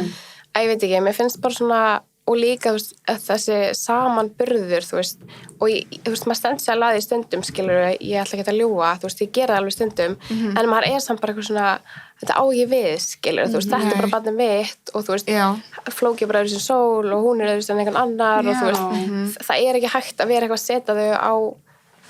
ég veit ekki, mér finnst bara svona, og líka, þú veist, þessi samanburður, þú veist, og þú veist, maður stendur sér að laði stundum, skilur, ég ætla ekki að ljúga, þú veist, ég gera það alveg stundum, en maður er samt bara eitthvað svona, þetta á ég við, skilur, þú veist, þetta er bara barnið mitt og þú veist, Flóki bara öðru sem sól og hún er öðru sem einhvern annar og þú veist, það er ekki hægt að vera eitthvað að setja þau á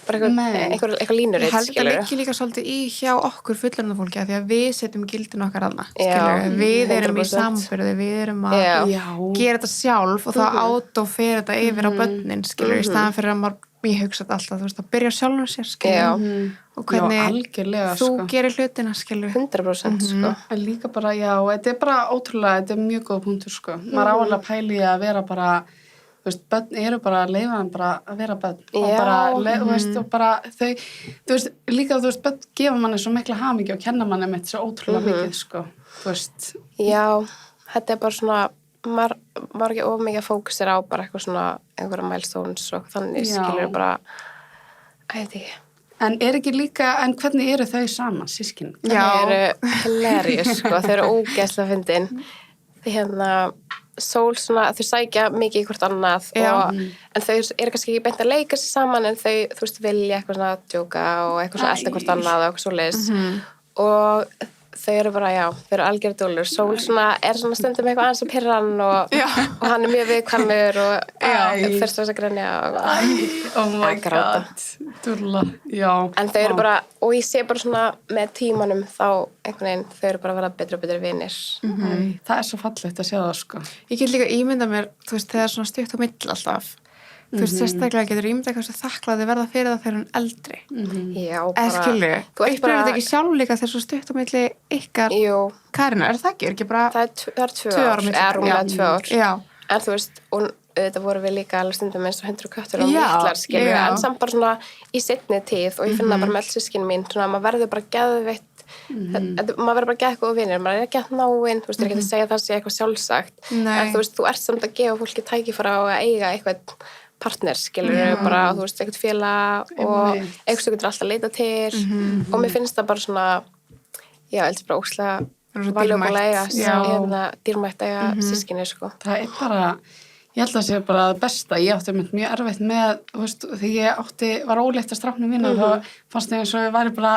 bara eitthvað línuritt, skilur. Ég held að leggja líka svolítið í hjá okkur fullorðna fólki að því að við setjum gildin okkar aðna, skilur. Við erum í samanbyrði, við erum að gera þetta sjálf og það átófer þetta yfir á börnin, skilur, í staðan fyrir að ég hugsa þetta alltaf, þú veist, að byrja sjálfum sér, skilur. Og hvernig þú gerir hlutina, skilur. 100%, sko. En líka bara, þetta er bara ótrúlega, þetta er mjög góð punktur, sko. Maður áalega pæli að vera bara, þú veist, börn eru bara að leifa þeim bara að vera börn. Og bara, þú veist, og bara þau, þú veist, líka, þú veist, börn gefa manni svo mikla hamingju og kenna manni mitt svo ótrúlega mikið, sko. Þú veist. Já, þetta er bara svona, maður ekki of mikið að fókusera á bara eitthvað svona, einhverja milestones og þannig, skilur bara, ég veit ekki. En er ekki líka, en hvernig eru þau saman, sískin? Það eru hilarious, sko, þau eru ógeðslega fyndin. Sól svona, þau sækja mikið í hvort annað en þau eru kannski ekki beint að leika sér saman en þau, þú veist, vilja eitthvað svona djóka og eitthvað svona elda hvort annað og eitthvað svoleiðis og þau eru bara, þau eru algjörð dúllur. Sól svona, er svona stundum eitthvað aðeins að pirra hann og hann er mjög viðkvæmur og fyrst að grenja og oh my god, dúlla, en þau eru bara, og ég sé bara svona með tímanum þá einhvern veginn, þau eru bara að vera betri og betri vinir. Það er svo fallegt að sjá það, sko. Ég get líka ímynda mér, þú veist, þegar svona stutt á mill alltaf þú veist, sérstaklega getur ímynda eitthvað svo þakklað þið verða fyrir það þegar hún eldri. Já, bara. Skilju, þú upplifir þetta ekki sjálf líka þegar svo stutt á milli ykkar Karina, er það ekki? Er ekki bara það er 2 ár, eða rúmlega 2 ár. Já. En þú veist, og þetta voru við líka alveg stundum eins og 100 köttur og miklar, skilju, en samt bara svona í seinni tíð og ég finna bara með öll systkini mín, svona maður verður bara geðveitt, maður verður bara geðið góð vinir, maður er geðið náinn, þú veist, ég er ekki að segja það sé eitthvað sjálfsagt, en þú veist, þú ert samt að gefa fólki tækifæri á að eiga eitthvað partner, skilur, bara, þú veist, eitthvað félag og eitthvað sem getur alltaf að leita til og mér finnst það bara svona, þetta er bara óslega valuable dýrmætt eiga systkini, sko. Það er bara, ég held að það sé bara það besta, ég átti mjög erfitt með, þú veist, þegar ég var óleitt að stráknum mínu og þá fannst ég eins og ég væri bara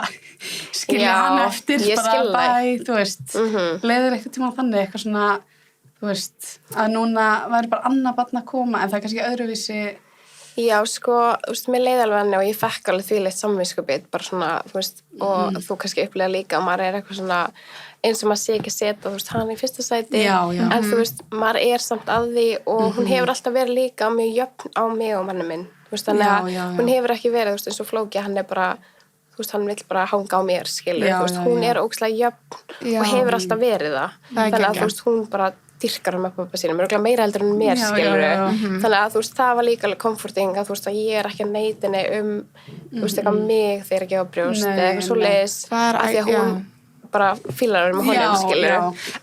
skilja hann eftir, bara bæ, þú veist, leiðir eitthvað tíma á þannig, eitthvað svona, þú veist, að núna væri bara annað barn að koma, en það er kannski öðruvísi. Já, sko, þú veist, mér leiði alveg henni og ég fekk alveg þvíleitt samvinskupið, bara svona, þú veist, og þú kannski upplega líka og maður er eitthvað svona, eins og maður sé ekki setja, þú veist, hann í fyrsta sæti, en þú veist, maður er samt að því og hún hefur alltaf verið líka mjög jöfn á mig og manni minn, þú veist, þannig að hún hefur ekki verið, þú veist, eins og Flóki, hann er bara, þú veist, hann vill bara hanga á mér, skilur, þú veist, hún er ógeðslega jöfn og hefur alltaf verið það, þannig að, þú veist, hún bara dyrkar með pappa sínum, mjög meira heldur en mér, skilur þannig að, þú veist, það var líka alveg comforting að, þú veist, að ég er ekki að neita henni þú veist, eitthvað mig þegar ég á brjóst eða eitthvað svoleiðis, af því að hún bara fílar með honum, skilur.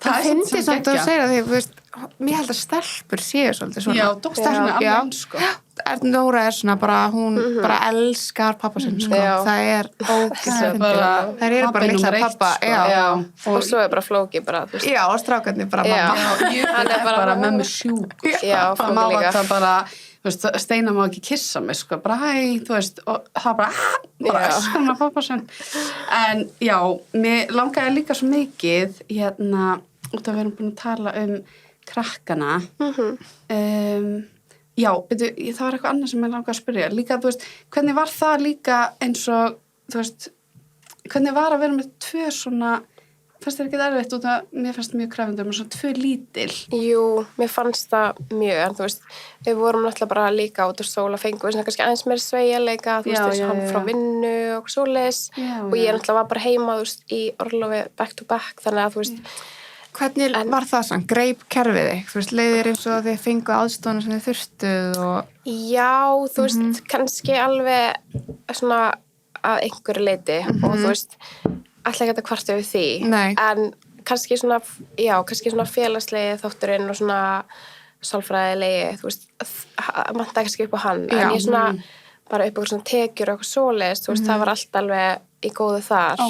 Það finnst ég samt að segja því, þú veist, mér held að stelpur séu svolítið svona. Já, dóttarinn er alveg sko. Nóra er svona bara, hún bara elskar pappa sinn, sko. Það er ógeðslega fyndið. Það eru bara litla pappa, og svo er bara Flóki bara, þú veist. Já, og strákarnir bara mamma. Hann er bara mömmu sjúk. Já, Flóki líka. Það bara, þú veist, Steina má ekki kissa mig, sko, bara hæ, þú veist, og það bara öskar hann að pappa sinn. En já, mér langaði líka svo mikið, út af við erum búin að tala krakkana. Já, byrju, það var eitthvað annað sem ég langaði að spyrja. Líka, þú veist, hvernig var það líka eins og, þú veist, hvernig var að vera með 2 svona, fannst þér ekki erfitt út af, mér fannst mjög krefandi með svona 2 lítil? Jú, mér fannst það mjög, en þú veist, við vorum náttúrulega bara líka út úr sól að fengu, svona kannski aðeins meira sveigjanleika, þú veist, hann frá vinnu og svoleiðis, og ég náttúrulega var bara heima, þú veist, í orlofi back to back, þannig að þú veist, Hvernig var það sann? Greip kerfið þig? Þú veist, leiðir eins og þið fengu aðstofna sem þið þurftuð og... Já, þú veist, kannski alveg svona að einhverju leiti og þú veist, alltaf ekki að kvarta við því. Nei. En kannski svona, kannski svona félagslegi þátturinn og svona sálfræðilegi, þú veist, manta kannski upp á hann. En ég svona bara upp á svona tekjur og eitthvað svoleiðis, þú veist, það var allt alveg í góðu þar.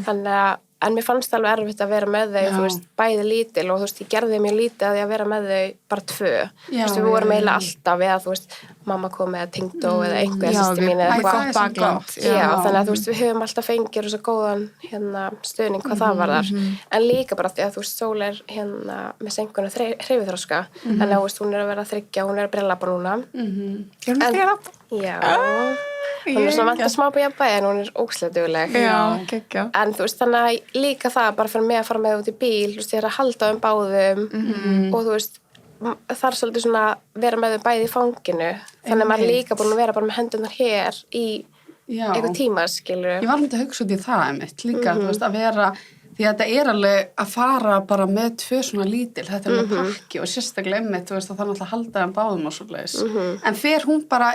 Þannig að en mér fannst það alveg erfitt að vera með þau, þú veist, bæði lítil og þú veist, ég gerði mjög lítið að ég að vera með þau bara 2. Þú veist, við vorum eiginlega alltaf við að, þú veist, mamma kom með tengdó eða einhver systir mín eða eitthvað. Já, þannig að þú veist, við höfum alltaf fengið rosa góðan stuðning hvað það var þar. En líka bara því að þú veist, Sól er með senkuna hreyfiþroska, þannig að þú veist, hún er að vera 3, hún er að brilla bara núna. Er hún að brilla? Já. Hún er svona vant að smá på jafnvægi en hún er ógeðslega dugleg. Já, geggja. En þú veist, þannig að líka það bara fyrir mig að fara með út í bíl, þú veist, ég er að halda báðum og þú veist, það er svolítið svona vera með þau bæði í fanginu. Þannig að maður er líka búin að vera bara með hendurnar hér í eitthvað tíma, skilur. Ég var myndið að hugsa út í það einmitt líka, þú veist, að vera, því að þetta er alveg að fara bara með 2 svona lítil, þetta er með pakki og sérstaklega einmitt, þú veist, að það náttúrulega halda þeim báðum og svoleiðis. En fer hún bara,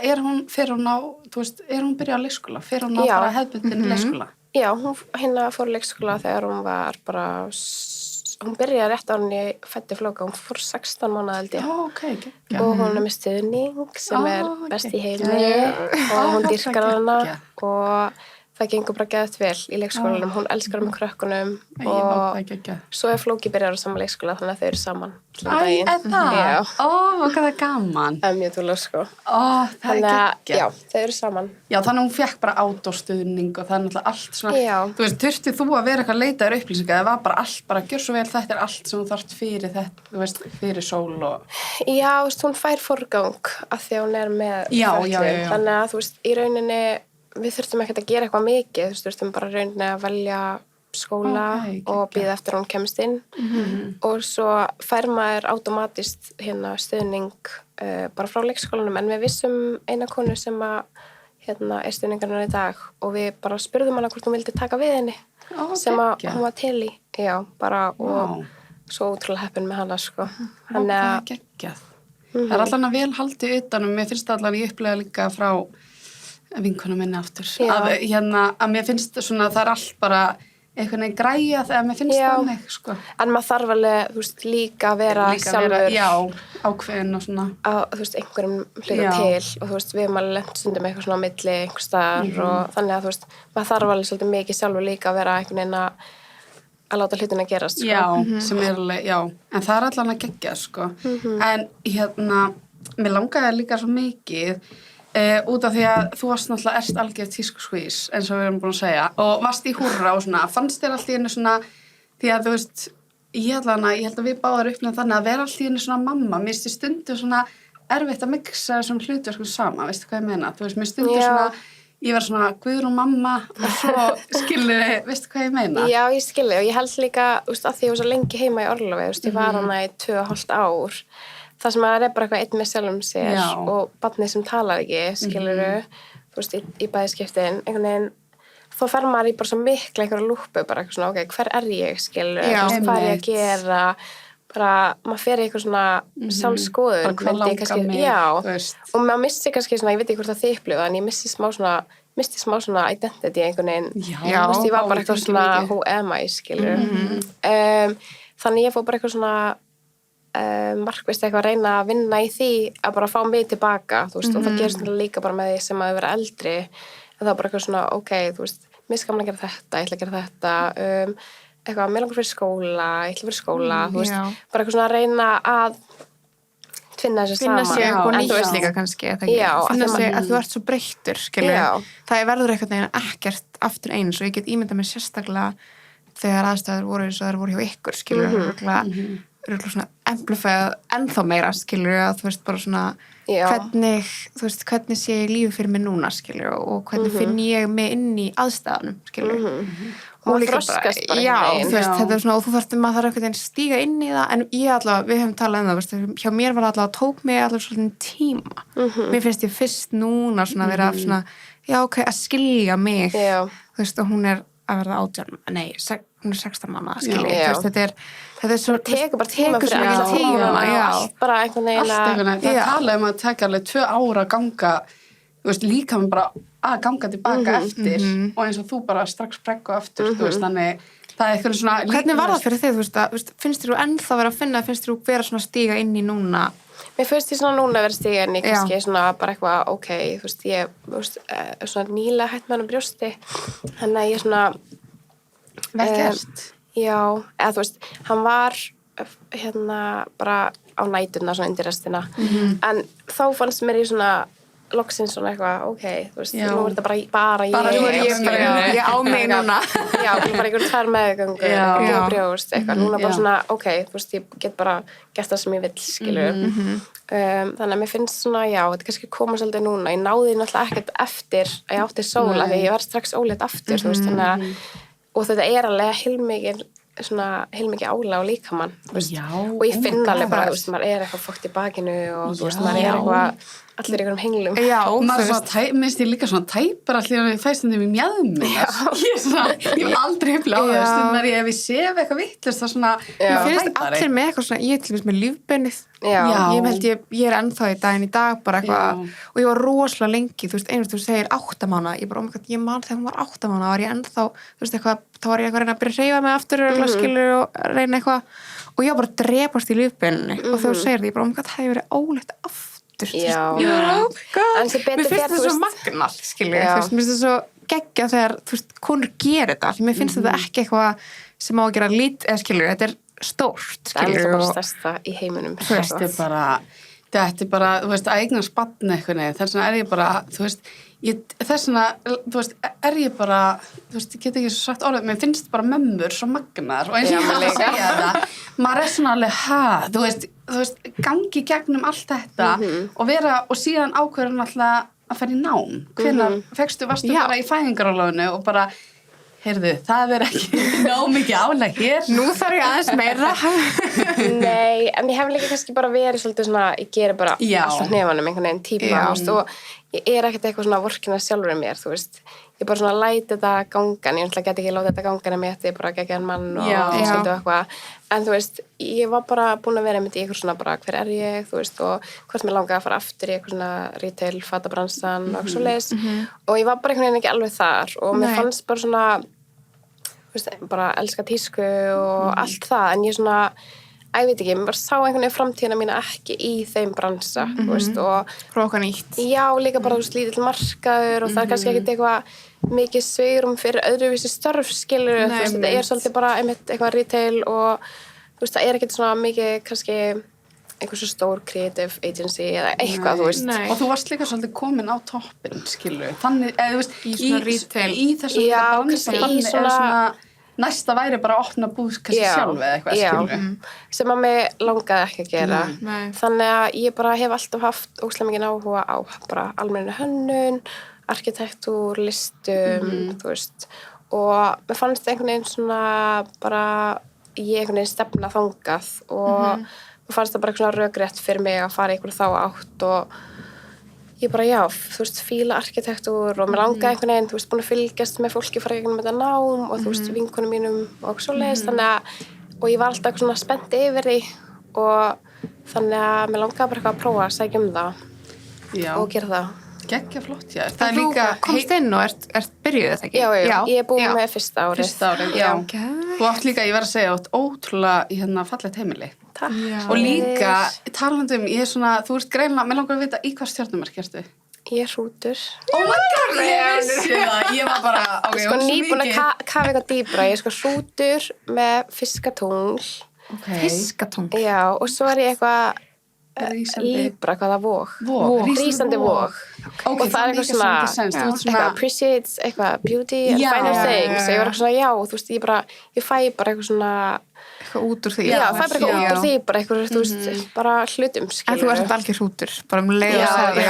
fer hún á, þú veist, er hún byrjað á leikskóla? Fer hún á bara hefðbundin leikskóla? Já, hún fór leikskóla þegar hún var bara, hún byrjaði rétt á henni fætti flóka, hún fór 16 mánuði held ég. Okay. Og hún er með stuðning sem er best í heimi og hún dýrkar hana og það gengur bara geðt vel í leikskólanum, hún elskar með krökkunum og svo er Flóki byrjar á sama leikskóla þannig að þau eru saman. Æ, er það? Já. Hvað það er gaman. Það er mjög dúlega sko. Það er geggjað. Já, þau eru saman. Já, þannig að hún fekk bara átstuðning og það er náttúrulega allt svona, þú veist, þurftið þú að vera eitthvað að leita þér upplýsingar, það var bara allt, bara gjör svo vel, þetta er allt sem þú þarft fyrir þetta, þú veist, fyrir Sól og... Já, þú veist, hún fær forgang af því að hún er með fötlun. Þannig að, þú veist, í rauninni við þurftum ekkert að gera eitthvað mikið, þú veist, þurftum bara rauninni að velja skóla og bíða eftir hún kemst inn og svo fær maður automatist stuðning bara frá leikskólanum en við vissum eina konu sem að er stuðningarinn í dag og við bara spurðum hana hvort hún vildi taka við henni sem að hún var til í og svo ótrúlega heppin með hana sko. Það er geggjað. Það er allan að vel haldið utanum, mér finnst það allan ég upplega líka frá vinkona minni aftur að mér finnst svona það er allt bara einhvern veginn græja þegar mér finnst þannig sko. En maður þarf alveg, þú veist, líka að vera sjálfur ákveðin og svona þú veist, einhverjum hluta til og þú veist, við erum alveg lent stundum eitthvað svona á milli einhvers staðar og þannig að þú veist, maður þarf alveg svolítið mikið sjálfur líka að vera einhvern veginn að láta hlutina gerast sko. Sem er alveg, en það er allan að gegja sko. En mér langaði líka svo mikið út af því að þú varst náttúrulega erst algjörð tískuskvís eins og við erum búin að segja og varst í húrra og svona, fannst þér allt í einu svona því að þú veist, ég held að við báðar upplifum þannig að vera allt í einu svona mamma, mér finnst stundum svona erfitt að mixa þessum hlutverkum saman, veistu hvað ég meina, þú veist, mér stundum svona ég var svona Guðrún mamma og svo skilur, veistu hvað ég meina? Já, ég skilur og ég held líka, þú veist, að því ég var svo lengi heima í orlofi, þú veist, ég var hana í 2,5 ár það sem að er bara eitthvað einn með sjálfum sér og barnið sem talar ekki, skiluru, þú veist, í bæðiskiptin, einhvern veginn, þá fer maður í bara svo mikla einhverja lúppu, bara eitthvað svona, hver er ég, skiluru, hvað er ég að gera, bara, maður fer í eitthvað svona sjálfskoðun, bara hvað langar mig, þú veist. Og maður missi kannski svona, ég veit ekki hvort það þið upplifa, en ég misti smá svona identity einhvern veginn, þú veist, ég var bara eitthvað svona, who am I, skiluru, þannig ég fór bara eitthvað svona, markvist eitthvað að reyna að vinna í því að bara fá mig tilbaka þú veist, og það gerist líka bara með því sem að vera eldri en það er bara eitthvað svona, ok, þú veist mér skaman að gera þetta, ég ætla að gera þetta eitthvað, mér langar fyrir skóla ég ætla fyrir skóla, þú veist bara eitthvað svona að reyna að finna sér finna saman. sig upp og En þú nýtt veist, líka kannski, eða ekki? Já, Finna af því sig að þú ert svo breyttur, skilur. Já. Það verður einhvern veginn ekkert aftur eins og ég get ímyndað mér sérstaklega þegar aðstæður voru eins og þær voru hjá ykkur, skilur, örugglega svona amplifæð ennþá meira, skilur, að þú veist bara svona Já. hvernig, þú veist, hvernig sé ég lífið fyrir mig núna, skilur, og hvernig finn ég mig inn í aðstæðanum, skilur. Og líka þroskast bara já, einhvern veginn. þú veist, Já. þetta er svona, og þú þarf maður þarf einhvern veginn stíga inn í það, en ég allavega, við höfum talað um það, veist, hjá mér var allavega, tók mig allavega svolítið tíma. Mér finnst ég fyrst núna svona vera af svona, já, ok, að skilja mig, Já. þú veist, og hún er að verða 18, nei, hún er 16 mánaða, skilja, Já. þú veist, þetta er svo, tekur bara tíma tekur svo fyrir mikið allt tíma, og já. allt bara einhvern veginn Allt einhvern veginn, það Já. tala að taka alveg 2 ára að ganga, þú veist, líka með bara að ganga tilbaka eftir og eins og þú bara strax brekku aftur, þú veist, þannig það er eitthvað svona... Hvernig var það fyrir þig, þú veist, þú veist, finnst þér þú ennþá vera að finna, finnst þér þú vera svona að stíga inn í núna? Mér finnst ég svona núna að vera stíga en ég kannski svona bara eitthvað, ok, þú veist, ég svona nýlega hætt með hann brjósti, þannig að ég svona Vel gert. já, eða þú veist, hann var hérna bara á næturna svona undir restina, en þá fannst mér ég svona loksins svona eitthvað, ok, þú veist, Já. nú er þetta bara ég. Bara Nú er ég bara, skilurðu. ég á mig núna. Já, ég bara einhvern 2 meðgöngur, Já. og brjóst, eitthvað, núna bara Já. svona, ok, þú veist, ég get bara gert það sem ég vill, skilur. Þannig að mér finnst svona, já, þetta er kannski koma svolítið núna, ég náði náttúrulega ekkert eftir að ég átti sóla, því ég var strax ólétt aftur, þú veist, þannig að, og þetta er alveg heilmikið álag á líkamann, þú veist, Já, og ég oh my finn alveg bara, God. þú veist, maður er eitthvað fókt í bakinu og þú veist, Já. maður er eitthvað, allir í einhverjum henglum. Já, Maður þú er svona, minnst ég líka svona tæpar allir að fæstundum í mjöðum ég hef aldrei upplega á það Já. stundar ef ég sef eitthvað vittlust það svona Já. Mér finnst allir með eitthvað svona, ég er til dæmis með lífbennið. Já. Ég held ég er ennþá í daginn í dag bara eitthvað, Já. og ég var rosalega lengi, þú veist, þú segir 8 mánaða, ég bara, oh my God, ég man þegar hún var 8 mánaða, var ég ennþá, þú veist, eitthvað, þá var ég eitthvað að reyna að byrja að hreyfa mig aftur, skilur og reyna eitthvað, og ég var bara að drepast í lífbenni, og þú segir því, ég bara, oh my God, það hefur verið óleitt aftur, þú veist, Já. ég bara, oh my God, En sem betur mér fer, finnst þú það svo veist- magnall, skilur, Já. þú veist, mér finnst það svo geggja þegar, þú veist, konur gerir þetta, því mér finnst þetta ekki eitthvað sem á að gera lít, eða skilur, þetta er stórt, Það er skilur, bara og stærsta í heiminum. þetta er bara, þú veist, að eigna spann eitthvað neð, þess vegna er ég bara, þú veist, þess vegna, þú veist, er ég bara, þú veist, ég get ekki svo sagt orðið, mér finnst bara mömmur svo magnar og eins og Já, ég mér var að líka. segja þetta, maður er svona alveg, þú veist, gangi gegnum allt þetta og vera, og síðan ákveður alltaf að fara í nám. Hvenær varstu Já. bara í fæðingarorlofinu og bara, heyrðu, það er ekki nóg mikið álag hér. nú þarf ég aðeins meira. Nei, en ég hef líka kannski bara verið svolítið svona, ég geri bara Já. allt á hnefanum einhvern veginn tíma, Já. þú veist, og ég er ekkert eitthvað svona vorkina sjálfur mér, þú veist, ég bara svona læti þetta gangan, ég náttúrulega get ekki láta þetta gangan að mér, ég bara geggjað mann og Já. svolítið eitthvað, en þú veist, ég var bara búin að vera einmitt í eitthvað svona bara hver er ég, þú veist, og hvort mér langaði að fara aftur í eitthvað svona retail, fatabransan og eitthvað svoleiðis, og ég var bara einhvern veginn ekki alveg þar og mér Nei. fannst bara svona, þú veist, bara elska tísku og allt það, en ég svona, ég veit ekki, mér bara sá einhvern veginn framtíðina mína ekki í þeim bransa, þú veist, og Prófa nýtt. já, líka bara, þú veist, lítill markaður og það er kannski ekkert eitthvað mikið sveirum fyrir öðruvísi störf, skilur, þú veist, þetta er svolítið bara einmitt eitthvað retail og, þú veist, það er ekkert svona mikið, kannski, einhver svo stór creative agency eða eitthvað, þú veist. Nei. Og þú varst líka svolítið komin á toppin, skilur. Þannig, eða þú veist, Í svona retail. í þessum Já, bransa, kannski í þannig er svona- svona, næsta væri bara að opna búð kannski sjálf eða eitthvað, skilur. Sem að mig langaði ekki að gera. Nei. Þannig að ég bara hef alltaf haft óslega mikið áhuga á bara almennu hönnun, arkitektúr, listum, þú veist. Og mér fannst einhvern veginn svona bara, ég einhvern veginn stefna þangað og mér fannst það bara eitthvað svona rökrétt fyrir mig að fara í einhverju þá átt og ég bara, já, þú veist, fíla arkitektúr og mér langaði einhvern veginn, þú veist, búin að fylgjast með fólki fara gegnum þetta nám og þú veist, vinkonum mínum og svoleiðis, þannig að, og ég var alltaf eitthvað svona spennt yfir því og þannig að mér langaði bara eitthvað að prófa að sækja það Já, og gera það. geggja flott, já. Það er líka, komst inn og ert byrjuð þetta ekki? Já, ég er búin með fyrsta árið. Fyrsta árið, já. Þú átt líka, ég verð að segja, átt ótrúlega fallegt heimili. Takk. Og líka, talandum, ég er svona, þú ert greinlega, mér langar að vita í hvað stjörnumerk ertu? Ég er hrútur. Oh my God, ég vissi það, ég var bara, ok, Sko nýbúin að kafa eitthvað dýbra, ég er sko hrútur með fiskatungl. Okay. Fiskatungl. Já, og svo er ég eitthvað Libra, hvaða vóg? Rísandi vóg. Ok, Og það er eitthvað svona, eitthvað appreciates, eitthvað beauty and finer things. Og ég var eitthvað svona, já, þú veist, ég fæ bara eitthvað svona, eitthvað út úr því. Já, fæ bara eitthvað út úr því, bara eitthvað, þú veist, bara hlutum, En þú ert algjör hrútur, bara leið og sagði,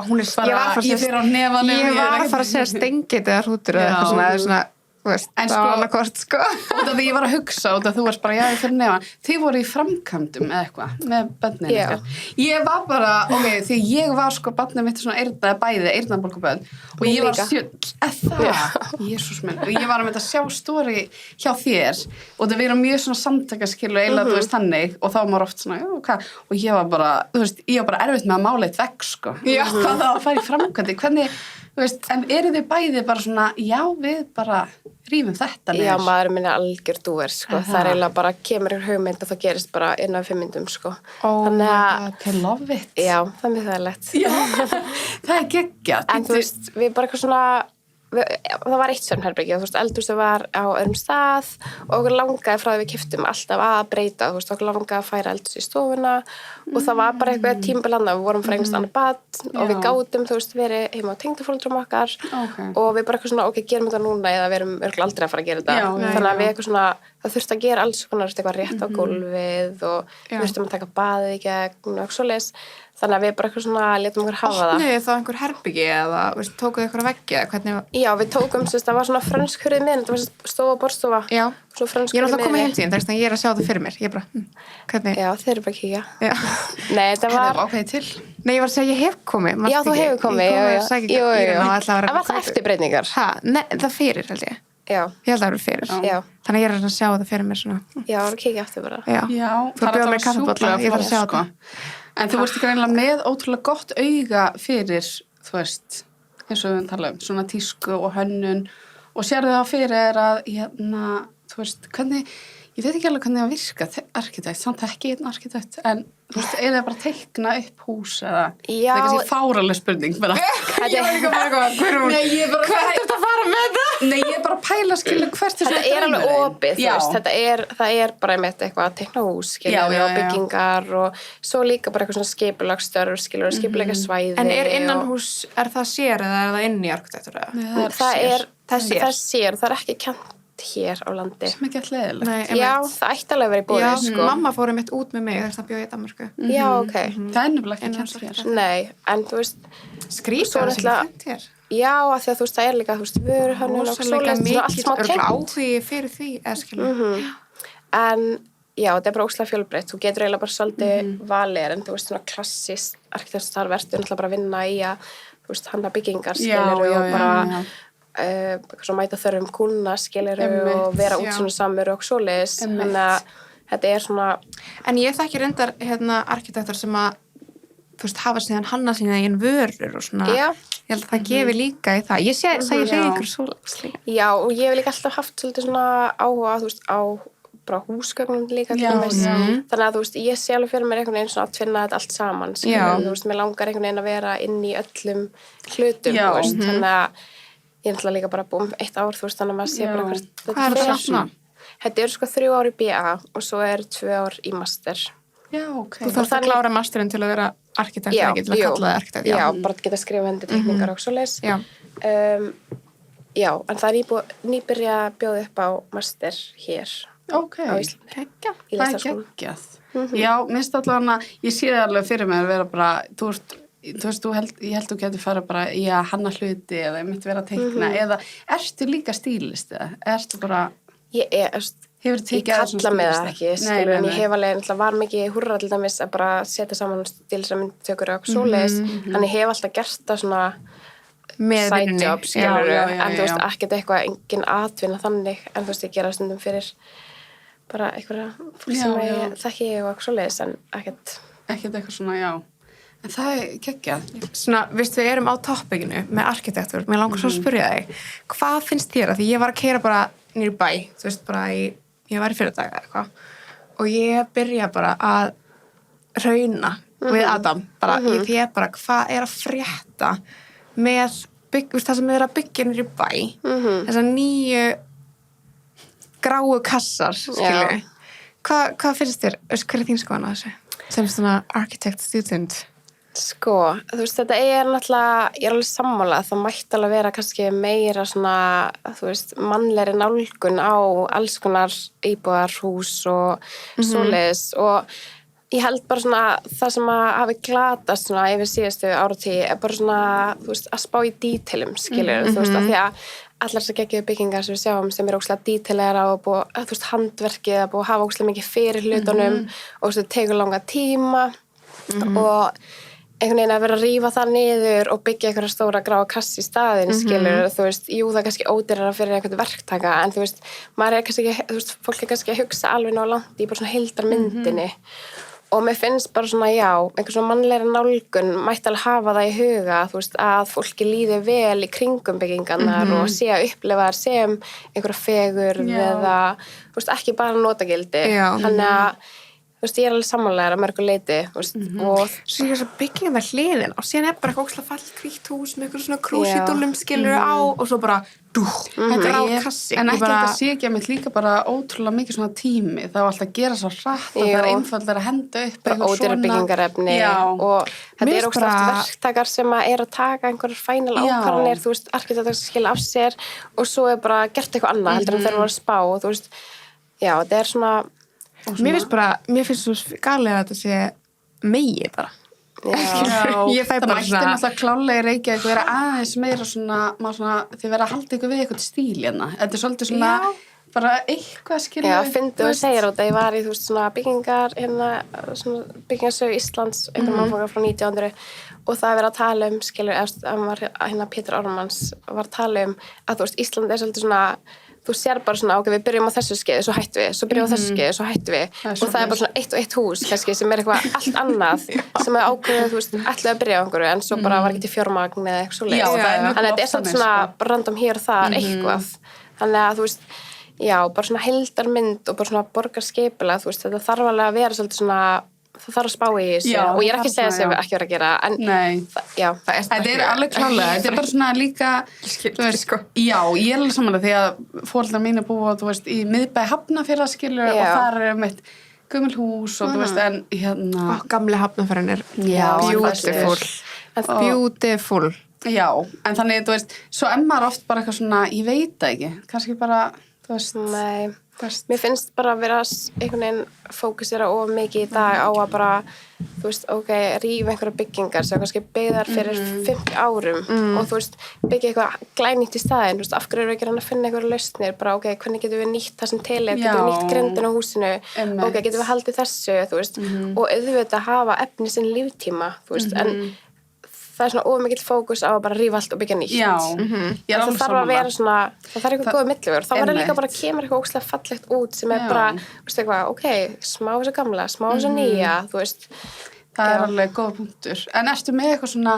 hún er bara, ég fyrir á nefanum. Ég var að fara að segja stengið eða hrútur eða eitthvað svona, þú veist, það var annað hvort, sko. Og það ég var að hugsa, og það þú varst bara, já, ég fyrir nefan. Þið voru í framkvæmdum eða eitthvað, með börnin ykkar. Ég var bara, ok, því ég var sko, barnið mitt svona eyrnabólgubörn, og ég var Jesús minn, og ég var að sjá stóri hjá þér, og það vera mjög svona samtakaskilu, eiginlega, þú veist, þannig, og þá var maður oft svona, já, hvað, og ég var bara, þú veist, ég var bara erfitt með að mála eitt vegg, sko. Hvað það að fara í framkvæmdi, hvernig, þú veist, en eru þið bæði bara svona, já, við bara rífum þetta niður? Já, maður minn algjör dúer, sko. Það eiginlega bara kemur ykkur hugmynd og það gerist bara innan 5 myndum, sko. Þannig að, I love it. Já, það er mjög þægilegt. Já, það er geggjað. En þú veist, við bara eitthvað svona, það var eitt svefnherbergi, þú veist, eldhúsið var á öðrum stað og okkur langaði frá því við keyptum alltaf að breyta, þú veist, okkur langaði að færa eldhúsið í stofuna og það var bara eitthvað tímabil við vorum frá einhvers annað bad og við gátum, þú veist, verið heima á tengdaforeldrum okkar og við bara eitthvað svona, ok, gerum þetta núna eða við erum örugglega aldrei að fara að gera þetta. Þannig að við eitthvað svona, það þurfti að gera alls konar eitthvað rétt á gólfið og við þurftum að taka baðið í gegn og svoleiðis. Þannig að við bara eitthvað svona letum okkur hafa það. Opnuðu þá einhver herbyggi eða tókuðu eitthvað veggi eða hvernig? Já, við tókum, það var svona frönsk hurðið minn, það var stofa og borstofa. Já, svona frönsk ég er hurðið alltaf komið heim tíðin, þess að ég er að sjá það fyrir mér. Ég bara, hvernig? Já, þeir eru bara að kíkja. Já. Nei, það var... Ok, til. Nei, ég var að segja, ég hef komið. Já, þú hefur komið, Jú. En var það eftir breytingar? Nei, það fyrir, held ég. Já. Ég held að það eru fyrir. Já. Þannig að ég er að sjá það fyrir mér svona. Já, það kíkja eftir bara. Já. Þú bjóð mér kaffibolla, ég þarf að sjá það. En þú varst ekki reynilega með ótrúlega gott auga fyrir, þú veist, eins og við tala svona tísku og hönnun og sérðu það fyrir að, þú veist, hvernig, ég veit ekki alveg hvernig það virka, arkitekt, samt ekki einn arkitekt, en þú veist, er það bara að teikna upp hús eða, það er kannski fáraleg spurning, bara. Ég var líka bara hvað, Nei, ég bara, hvert er þetta að fara með það? Nei, ég er bara að pæla, skilu, hvert þetta er alveg opið, þú veist, það er bara með eitthvað að teikna hús, skilu, og byggingar og svo líka bara eitthvað svona skipulagsstörf, skilu, skipulega svæði. En er innan hús, er það sér eða er það inn í arkitektur? Það sér, það er ekki kennt hér á landi. Sem ekki alltaf leiðilegt. Já, það ætti alveg að vera í bóði, sko. Mamma fór mitt út með mig þess að bjóða í Danmörku. Já, ok. Það er nefnilega ekki kennt hér. Nei, en þú veist... Skrýta það sem er kennt hér. Já, af því að þú veist, það er líka, þú veist, vöruhönnun og svoleiðis, svona allt smá tengt. Áhugi fyrir því, eða skilur. En, já, þetta er bara óslega fjölbreytt. Þú getur eiginlega bara svolítið valið, en þú veist, svona klassist arkitekturstarf ertu náttúrulega bara að vinna í að, þú veist, hanna byggingar, skilur og bara svo mæta þörfum kúnna, skilur og vera útsjónu samur og svoleiðis. Þannig að þetta er svona... En ég þekki reyndar arkitektur sem að, þú veist, hafa síðan hanna sína eigin vörur og svona. Já. Ég held að það gefi líka í það. Ég segi ykkur svoleiðis líka. Já, og ég hef líka alltaf haft svolítið svona áhuga, þú veist, á bara húsgögnum líka. Þannig að, þú veist, ég sé alveg fyrir mér einhvern veginn svona að tvinna þetta allt saman. Þú veist, mér langar einhvern veginn að vera inn í öllum hlutum, þú veist, þannig að ég ætla líka bara búin 1 ár, þú veist, þannig að maður sé bara hvert þetta Hvað er það svona? Þetta eru sko 3 ár í BA og svo er 2 ár í master. Já, ok. Þú þarfst að klára masterinn til að vera arkitekt, ekki til að kalla það arkitekt. Já, bara að geta að skrifa hendur teikningar og svoleiðis. Já, en það er nýbyrja að bjóða upp á master hér á Íslandi. Í listaskólanum. Það er geggjað. Já, minnst allavega ég sé það alveg fyrir mig að vera bara, þú veist, ég held þú getur fara bara í að hanna hluti eða ég myndi vera að teikna eða ertu líka stílist eða ertu bara ég kalla mig það ekki skilur, en ég hef alveg var mikið húrra til dæmis að bara setja saman stílisramyndatökur og svoleiðis, en ég hef alltaf gert það svona side job skilur, en þú veist ekkert eitthvað engin atvinna þannig, en þú veist ég gera stundum fyrir bara einhverja fólk sem ég þekki og svoleiðis, en ekkert eitthvað svona, já. En það er geggjað. Svona, við erum á toppikinu með arkitektur. Mér langar svo að spyrja þig. Hvað finnst þér? Því ég var að keyra bara nýr bæ, þú veist, bara ég var í fyrirdag eða eitthvað. Og ég byrja bara að rauna við Adam. Bara, því ég bara, hvað er að frétta með það sem er að byggja nýr bæ? Þessar nýju gráu kassar, skilju. Hvað finnst þér? Hver er þín skoðan á þessu? sem svona architect student? Sko, þú veist, þetta náttúrulega, ég alveg sammála, það mætti alveg vera kannski meira svona, þú veist, mannlegri nálgun á alls konar íbúðarhús og svoleiðis og ég held bara svona það sem að hafi glatast svona yfir síðustu áratí bara svona, þú veist, að spá í dítilum, skilur, þú veist, af því að allar þessar geggjuðu byggingar sem við sjáum sem ógeðslega dítilegar og búið, þú veist, handverkið að búið að hafa ógeðslega mikið fyrir hlutunum og þú veist, tegur langa tíma og einhvern veginn að vera að rífa það niður og byggja einhverja stóra gráa kassi í staðinn, skilur, þú veist, jú, það er kannski ódýrara fyrir einhvern verktaka, en þú veist, maður kannski ekki, þú veist, fólk kannski að hugsa alveg ná langt í bara svona heildarmyndinni og mér finnst bara svona, já, einhver svona mannlegri nálgun mætti alveg hafa það í huga, þú veist, að fólki líði vel í kringum byggingarnar og sé að upplifa þær sem einhverja fegur eða, þú veist, ekki bara notagildi, þannig að þú veist, ég alveg sammálega að mörgu leiti, þú veist, og svo ég svo byggingum það hliðin og síðan bara ógeðslega fallit hvítt hús með einhverjum svona krúsidúlum skilur á og svo bara grá kassi. En ekki þetta sé ekki að mitt líka bara ótrúlega mikið svona tími, það var alltaf að gera svo hratt og það er einfaldlega að henda upp bara ódýra byggingarefni og þetta ógeðslega oft verktakar sem að taka einhverjar final ákvarðanir, þú veist, arkitektar skilja af sér og svo bara gert eitthvað annað heldur en þeir voru að spá og þú veist, já, þetta svona Mér finnst svo galið að þetta sé megi bara. Ég fæ bara svona. Það mætti náttúrulega klálega Reykjavík vera aðeins meira svona, þið vera að halda ykkur við eitthvað stíl hérna. Þetta er svolítið svona, bara eitthvað skilja. Já, fyndið og segir á þetta. Ég var í, þú veist, svona byggingar, svona byggingarsögu Íslands, einhverjum áfangar frá 1900 og það verið að tala skilur, Pétur Ármanns var að tala að, þú veist, Ísland er svolítið svona þú sér bara svona, ok, við byrjum á þessu skeiði, svo hættum við, svo byrjum á þessu skeiði, svo hættum við og það er bara svona eitt og eitt hús, kannski, sem er eitthvað allt annað, sem er ákveðið, þú veist, ætlaði að byrja á einhverju, en svo bara var ekki til fjármagn eða eitthvað svo leið. Þannig að þetta er svona svona random hér og þar eitthvað. Þannig að, þú veist, já, bara svona heildarmynd og bara svona borgarskipulag, þú veist, þetta þarf alveg að vera svolítið svona það þarf að spá í þessu og ég er ekki að segja sem ekki verið að gera en þetta er alveg klálega þetta er bara svona líka já, ég er alveg samanlega því að foreldrar mínu búa, þú veist, í miðbæ Hafnarfjörðar skilur og þar er mitt gömul hús og þú veist, en hérna gamli Hafnarfjörðin er beautiful já, en þannig, þú veist, svo maður oft bara eitthvað svona, ég veit það ekki kannski bara, þú veist nei mér finnst bara að vera einhvern veginn fókusera of mikið í dag á að bara, þú veist, ok, rífa einhverja byggingar sem kannski byggðar fyrir 50 árum og þú veist, byggja eitthvað glænýtt í staðinn, þú veist, af hverju eru ekki að finna einhverja lausnir, bara ok, hvernig getum við nýtt það sem til er, getum við nýtt grindin á húsinu, ok, getum við haldið þessu, þú veist, og auðvitað hafa efni sinn líftíma, þú veist, en það er svona ómikill fókus á að bara rífa allt og byggja nýtt. Já, það þarf að vera svona, það þarf eitthvað góð millivegur. Þá var það líka bara kemur eitthvað ógeðslega fallegt út sem er bara, þú veist eitthvað, ok, smá þessu gamla, smá þessu nýja, þú veist. Það er alveg góð punktur. En ertu með eitthvað svona,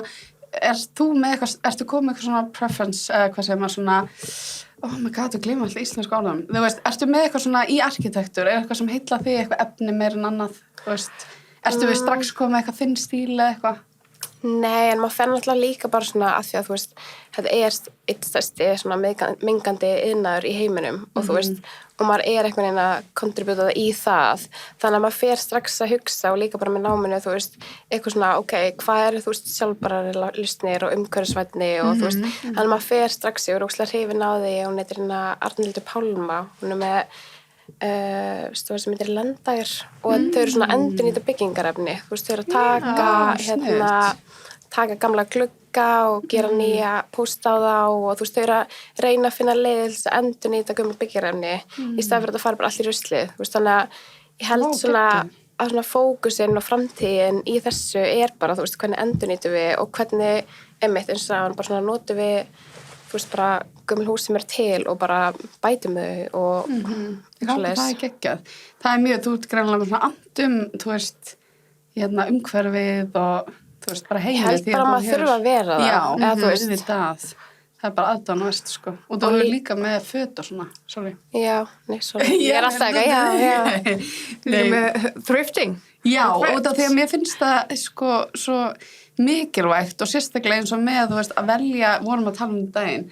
ertu komið með eitthvað svona preference, hvað segir maður svona, oh my god, við gleymum alltaf íslensku orðum. Þú veist, ertu með eitthvað svona í arkitektur, eitthvað sem heilla þig, eitthvað efni meira en annað, þú veist. Ertu við strax komið með eitthvað þinn stíl eða eitthvað? Nei, en maður fenn alltaf líka bara svona að því að, þú veist, þetta er eitt stærsti svona mengandi iðnaður í heiminum og þú veist, og maður er einhvern veginn að kontribúta í það, þannig að maður fer strax að hugsa og líka bara með náminu, þú veist, eitthvað svona, ok, hvað eru, þú veist, sjálfbærari lausnir og umhverfisvænni og þú veist, þannig að maður fer strax yfir og hrifin á því og hún heitir hérna Arnhildur Pálma, hún er með stofur sem heitir Lendager og þau eru svona endurnýta byggingarefni þú veist, þau eru að taka gamla glugga og gera nýja pósta á þá og þú veist, þau eru að reyna að finna leið til að endurnýta gömul byggingarefni í staðinn fyrir að fara bara allir í ruslið, þú veist, þannig að ég held svona að svona fókusinn og framtíðin í þessu er bara, þú veist, hvernig endurnýtum við og hvernig, einmitt eins og bara svona notum við þú veist, bara gömul hús sem er til og bara bætum þau og það er geggjað. Það er mjög, þú ert greinlega svona andum, þú veist, hérna umhverfið og þú veist, bara heimið. Ég held bara að maður þurfa að vera það. Já, þú veist það. Það er bara aðdáðan og veist, sko. Og þú er líka með föt og svona, sorry. Já, sorry. Ég er alltaf eitthvað, já. Líka með thrifting. Já, og það því að mér finnst það, sko, svo mikilvægt og sérstaklega eins og með, þú veist, að velja, vorum að tala um daginn,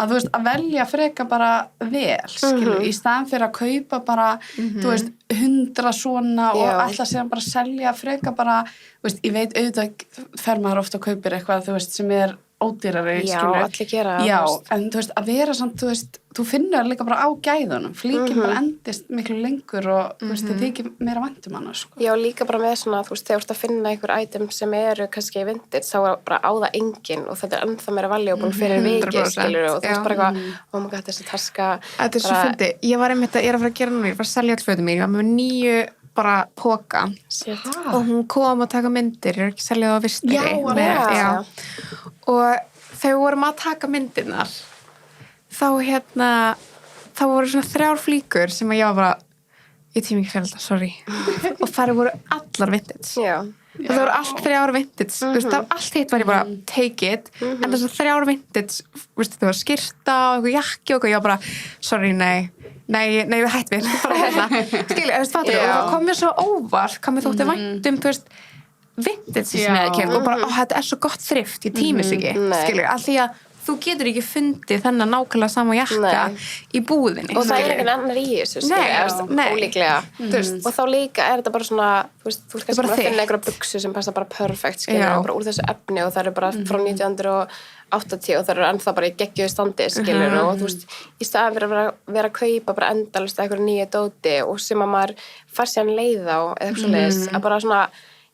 að þú veist, að velja freka bara vel, skilur, í staðan fyrir að kaupa bara, þú veist, 100 svona og ætla sér bara að selja freka bara, þú veist, ég veit auðvitað fer maður ofta að kaupir eitthvað, þú veist, sem ódýrari, skilur. Já, allir gera. Já, en þú veist, að vera samt, þú veist, þú finnur líka bara á gæðunum, flíkin bara endist miklu lengur og, þú veist, þið þykir meira væntum hana, sko. Já, líka bara með svona, þú veist, þegar þú ert að finna einhver item sem eru kannski vintage, þá er bara á það engin og þetta ennþá meira valuable fyrir vikið, skilur, og þú veist bara eitthvað, oh my god, þessi taska. Þetta svo fyndi, ég að fara að gera núna, ég var að selja all fötum mín, ég var með 9 bara póka og hún kom að taka myndir, ég er ekki seljað á vistri og þegar við vorum að taka myndirnar þá voru svona 3 flíkur sem að ég var bara ég tími ekki fyrir þetta, sorry og þær voru allar vintage og það voru allt 3 vintage þú veist, allt hitt var ég bara take it en þessar 3 vintage veist, það var skyrta og eitthvað jakki og eitthvað, ég var bara sorry, nei, við hættum við skilja, þú veist, fattur og það kom mér svo óvart, kom mér þótti væntum þú veist, vintage sem ég kemur og bara, þetta er svo gott þrift, ég tímis ekki skilja, af því að þú getur ekki fundið þennan nákvæmlega sama jakka í búðinni og það er einhvern annar í þessu ólíklega og þá líka er þetta bara svona þú veist, þú kannski bara að finna einhverja buksu sem passa bara perfekt skilur, bara úr þessu efni og það eru bara frá 1980 og það eru ennþá bara í geggjöðu standi skilur og þú veist, í staðan fyrir að vera að kaupa bara endalist eitthvað nýja dóti og sem að maður fær sér leið á eða eitthvað svoleiðis, að bara svona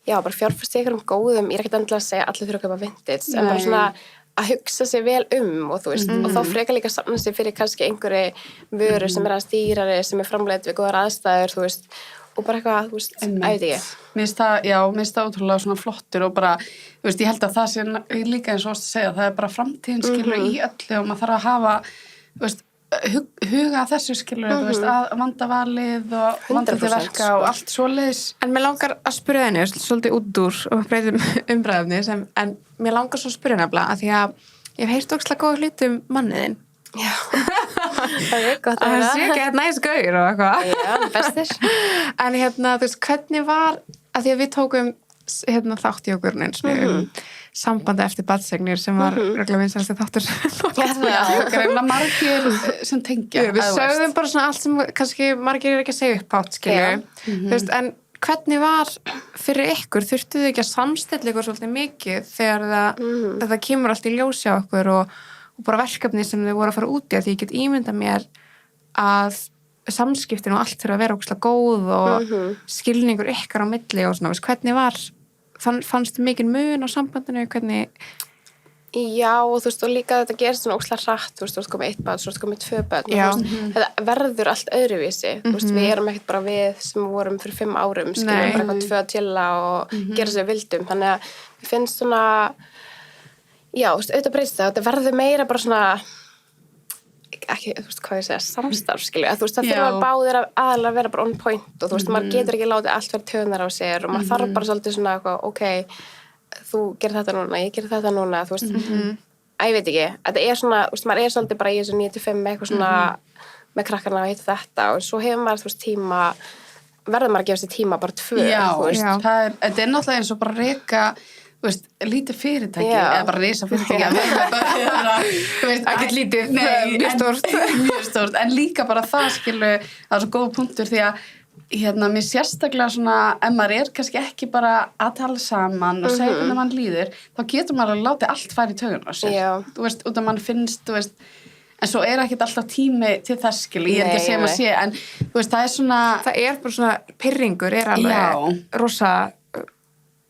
bara fjárfæsti einhverjum góðum, ég er ekkert endilega að segja allir þurfa að kaupa vintage, en bara svona að hugsa sig vel og þú veist, og þá frekar líka samna sig fyrir kannski einhverju vöru sem er aðeins dýrari, sem er framleidd við góðar aðstæður, þú veist, og bara eitthvað, þú veist, æði ég. Mér finnst það ótrúlega svona flottur og bara, þú veist, ég held að það sé líka eins og að segja, það er bara framtíðin skilur í öllu og maður þarf að hafa, þú veist, huga að þessu skilur, þú veist, að vanda valið og vanda til verka og allt svoleiðis. En mér langar að spyrja henni svolítið út úr og breytum umræðumni en mér langar svo að spyrja henni að því að ég hef heyrt ógeðslega góða hluti manniðinn. Já, það er gott að vera. Það sé ekki að næs gaur og eitthvað. Já, bestir. En þú veist, hvernig var, að því að við tókum þátt í okkur sambandi eftir badsegnir sem var reglulega vinsælsti þáttur greina margir sem tengja við sögðum bara svona allt sem kannski margir er ekki að segja upp átt skilju þú veist, en hvernig var fyrir ykkur, þurftuð þið ekki að samstilla ykkur svolítið mikið þegar þetta kemur allt í ljósi á okkur og bara verkefni sem þið voru að fara út í, að því ég get ímynda mér að samskiptin og allt þurfa að vera ógeðslega góð og skilningur ykkar á milli og svona, veist, hvernig var fannstu mikinn mun á sambandinu, hvernig? Já, og þú veist, og líka þetta gerist svona ógeðslega hratt, þú veist, komið 1 barn, svo komið 2 börn, þetta verður allt öðruvísi, þú veist, við erum ekkert bara við sem vorum fyrir 5 árum, skiljum bara eitthvað 2 að chilla og gera sér vildum, þannig að við finnst svona, já, þú veist, auðvitað breyst það, þetta verður meira bara svona, ekki, þú veist, hvað ég segja, samstarf, skilju, þú veist, það þurfa báðir aðalega að vera bara on point og þú veist, maður getur ekki látið allt vera tönar á sér og maður þarf bara svolítið svona eitthvað, ok, þú gerir þetta núna, ég gerir þetta núna, þú veist, ég veit ekki, þetta er svona, þú veist, maður er svolítið bara í þessu 9-5 eitthvað svona með krakkarna og hitta þetta og svo hefur maður, þú veist, tíma, verður maður að gefa sér tíma bara 2, þú veist. Já, þetta er náttúrulega eins og bara reka þú veist, lítið fyrirtæki eða bara risa fyrirtæki þú veist, ekkert lítið mjög stórt, en líka bara það skilu, það er svo góð punktur því að mér sérstaklega svona ef maður er kannski ekki bara að tala saman og segja hvernig mann líður þá getur maður að láta allt fara í taugun á sér þú veist, út af mann finnst, þú veist en svo er ekkert alltaf tími til þess skilu, ég er ekki að segja maður sé en þú veist, það er svona það er bara svona pirringur er alveg rosa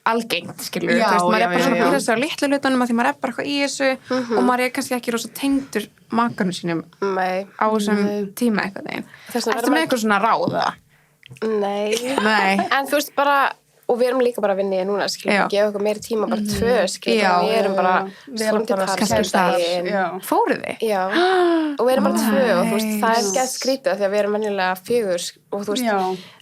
algengt, skilur, þú veist, maður er bara svona að byrja sig á litlu hlutunum að því maður er bara eitthvað í þessu og maður er kannski ekki rosa tengdur makanum sínum á þessum tíma eitthvað neginn. Ertu með eitthvað svona ráða? Nei, en þú veist bara og við erum líka bara að vinna í núna, skilur, að gefa okkur meiri tíma, bara 2, skilur, við erum bara skemmtipark. Fóruð þið? Já, og við erum bara 2 og þú veist, það er gett skrítið því að við erum venjulega 4 og þú veist,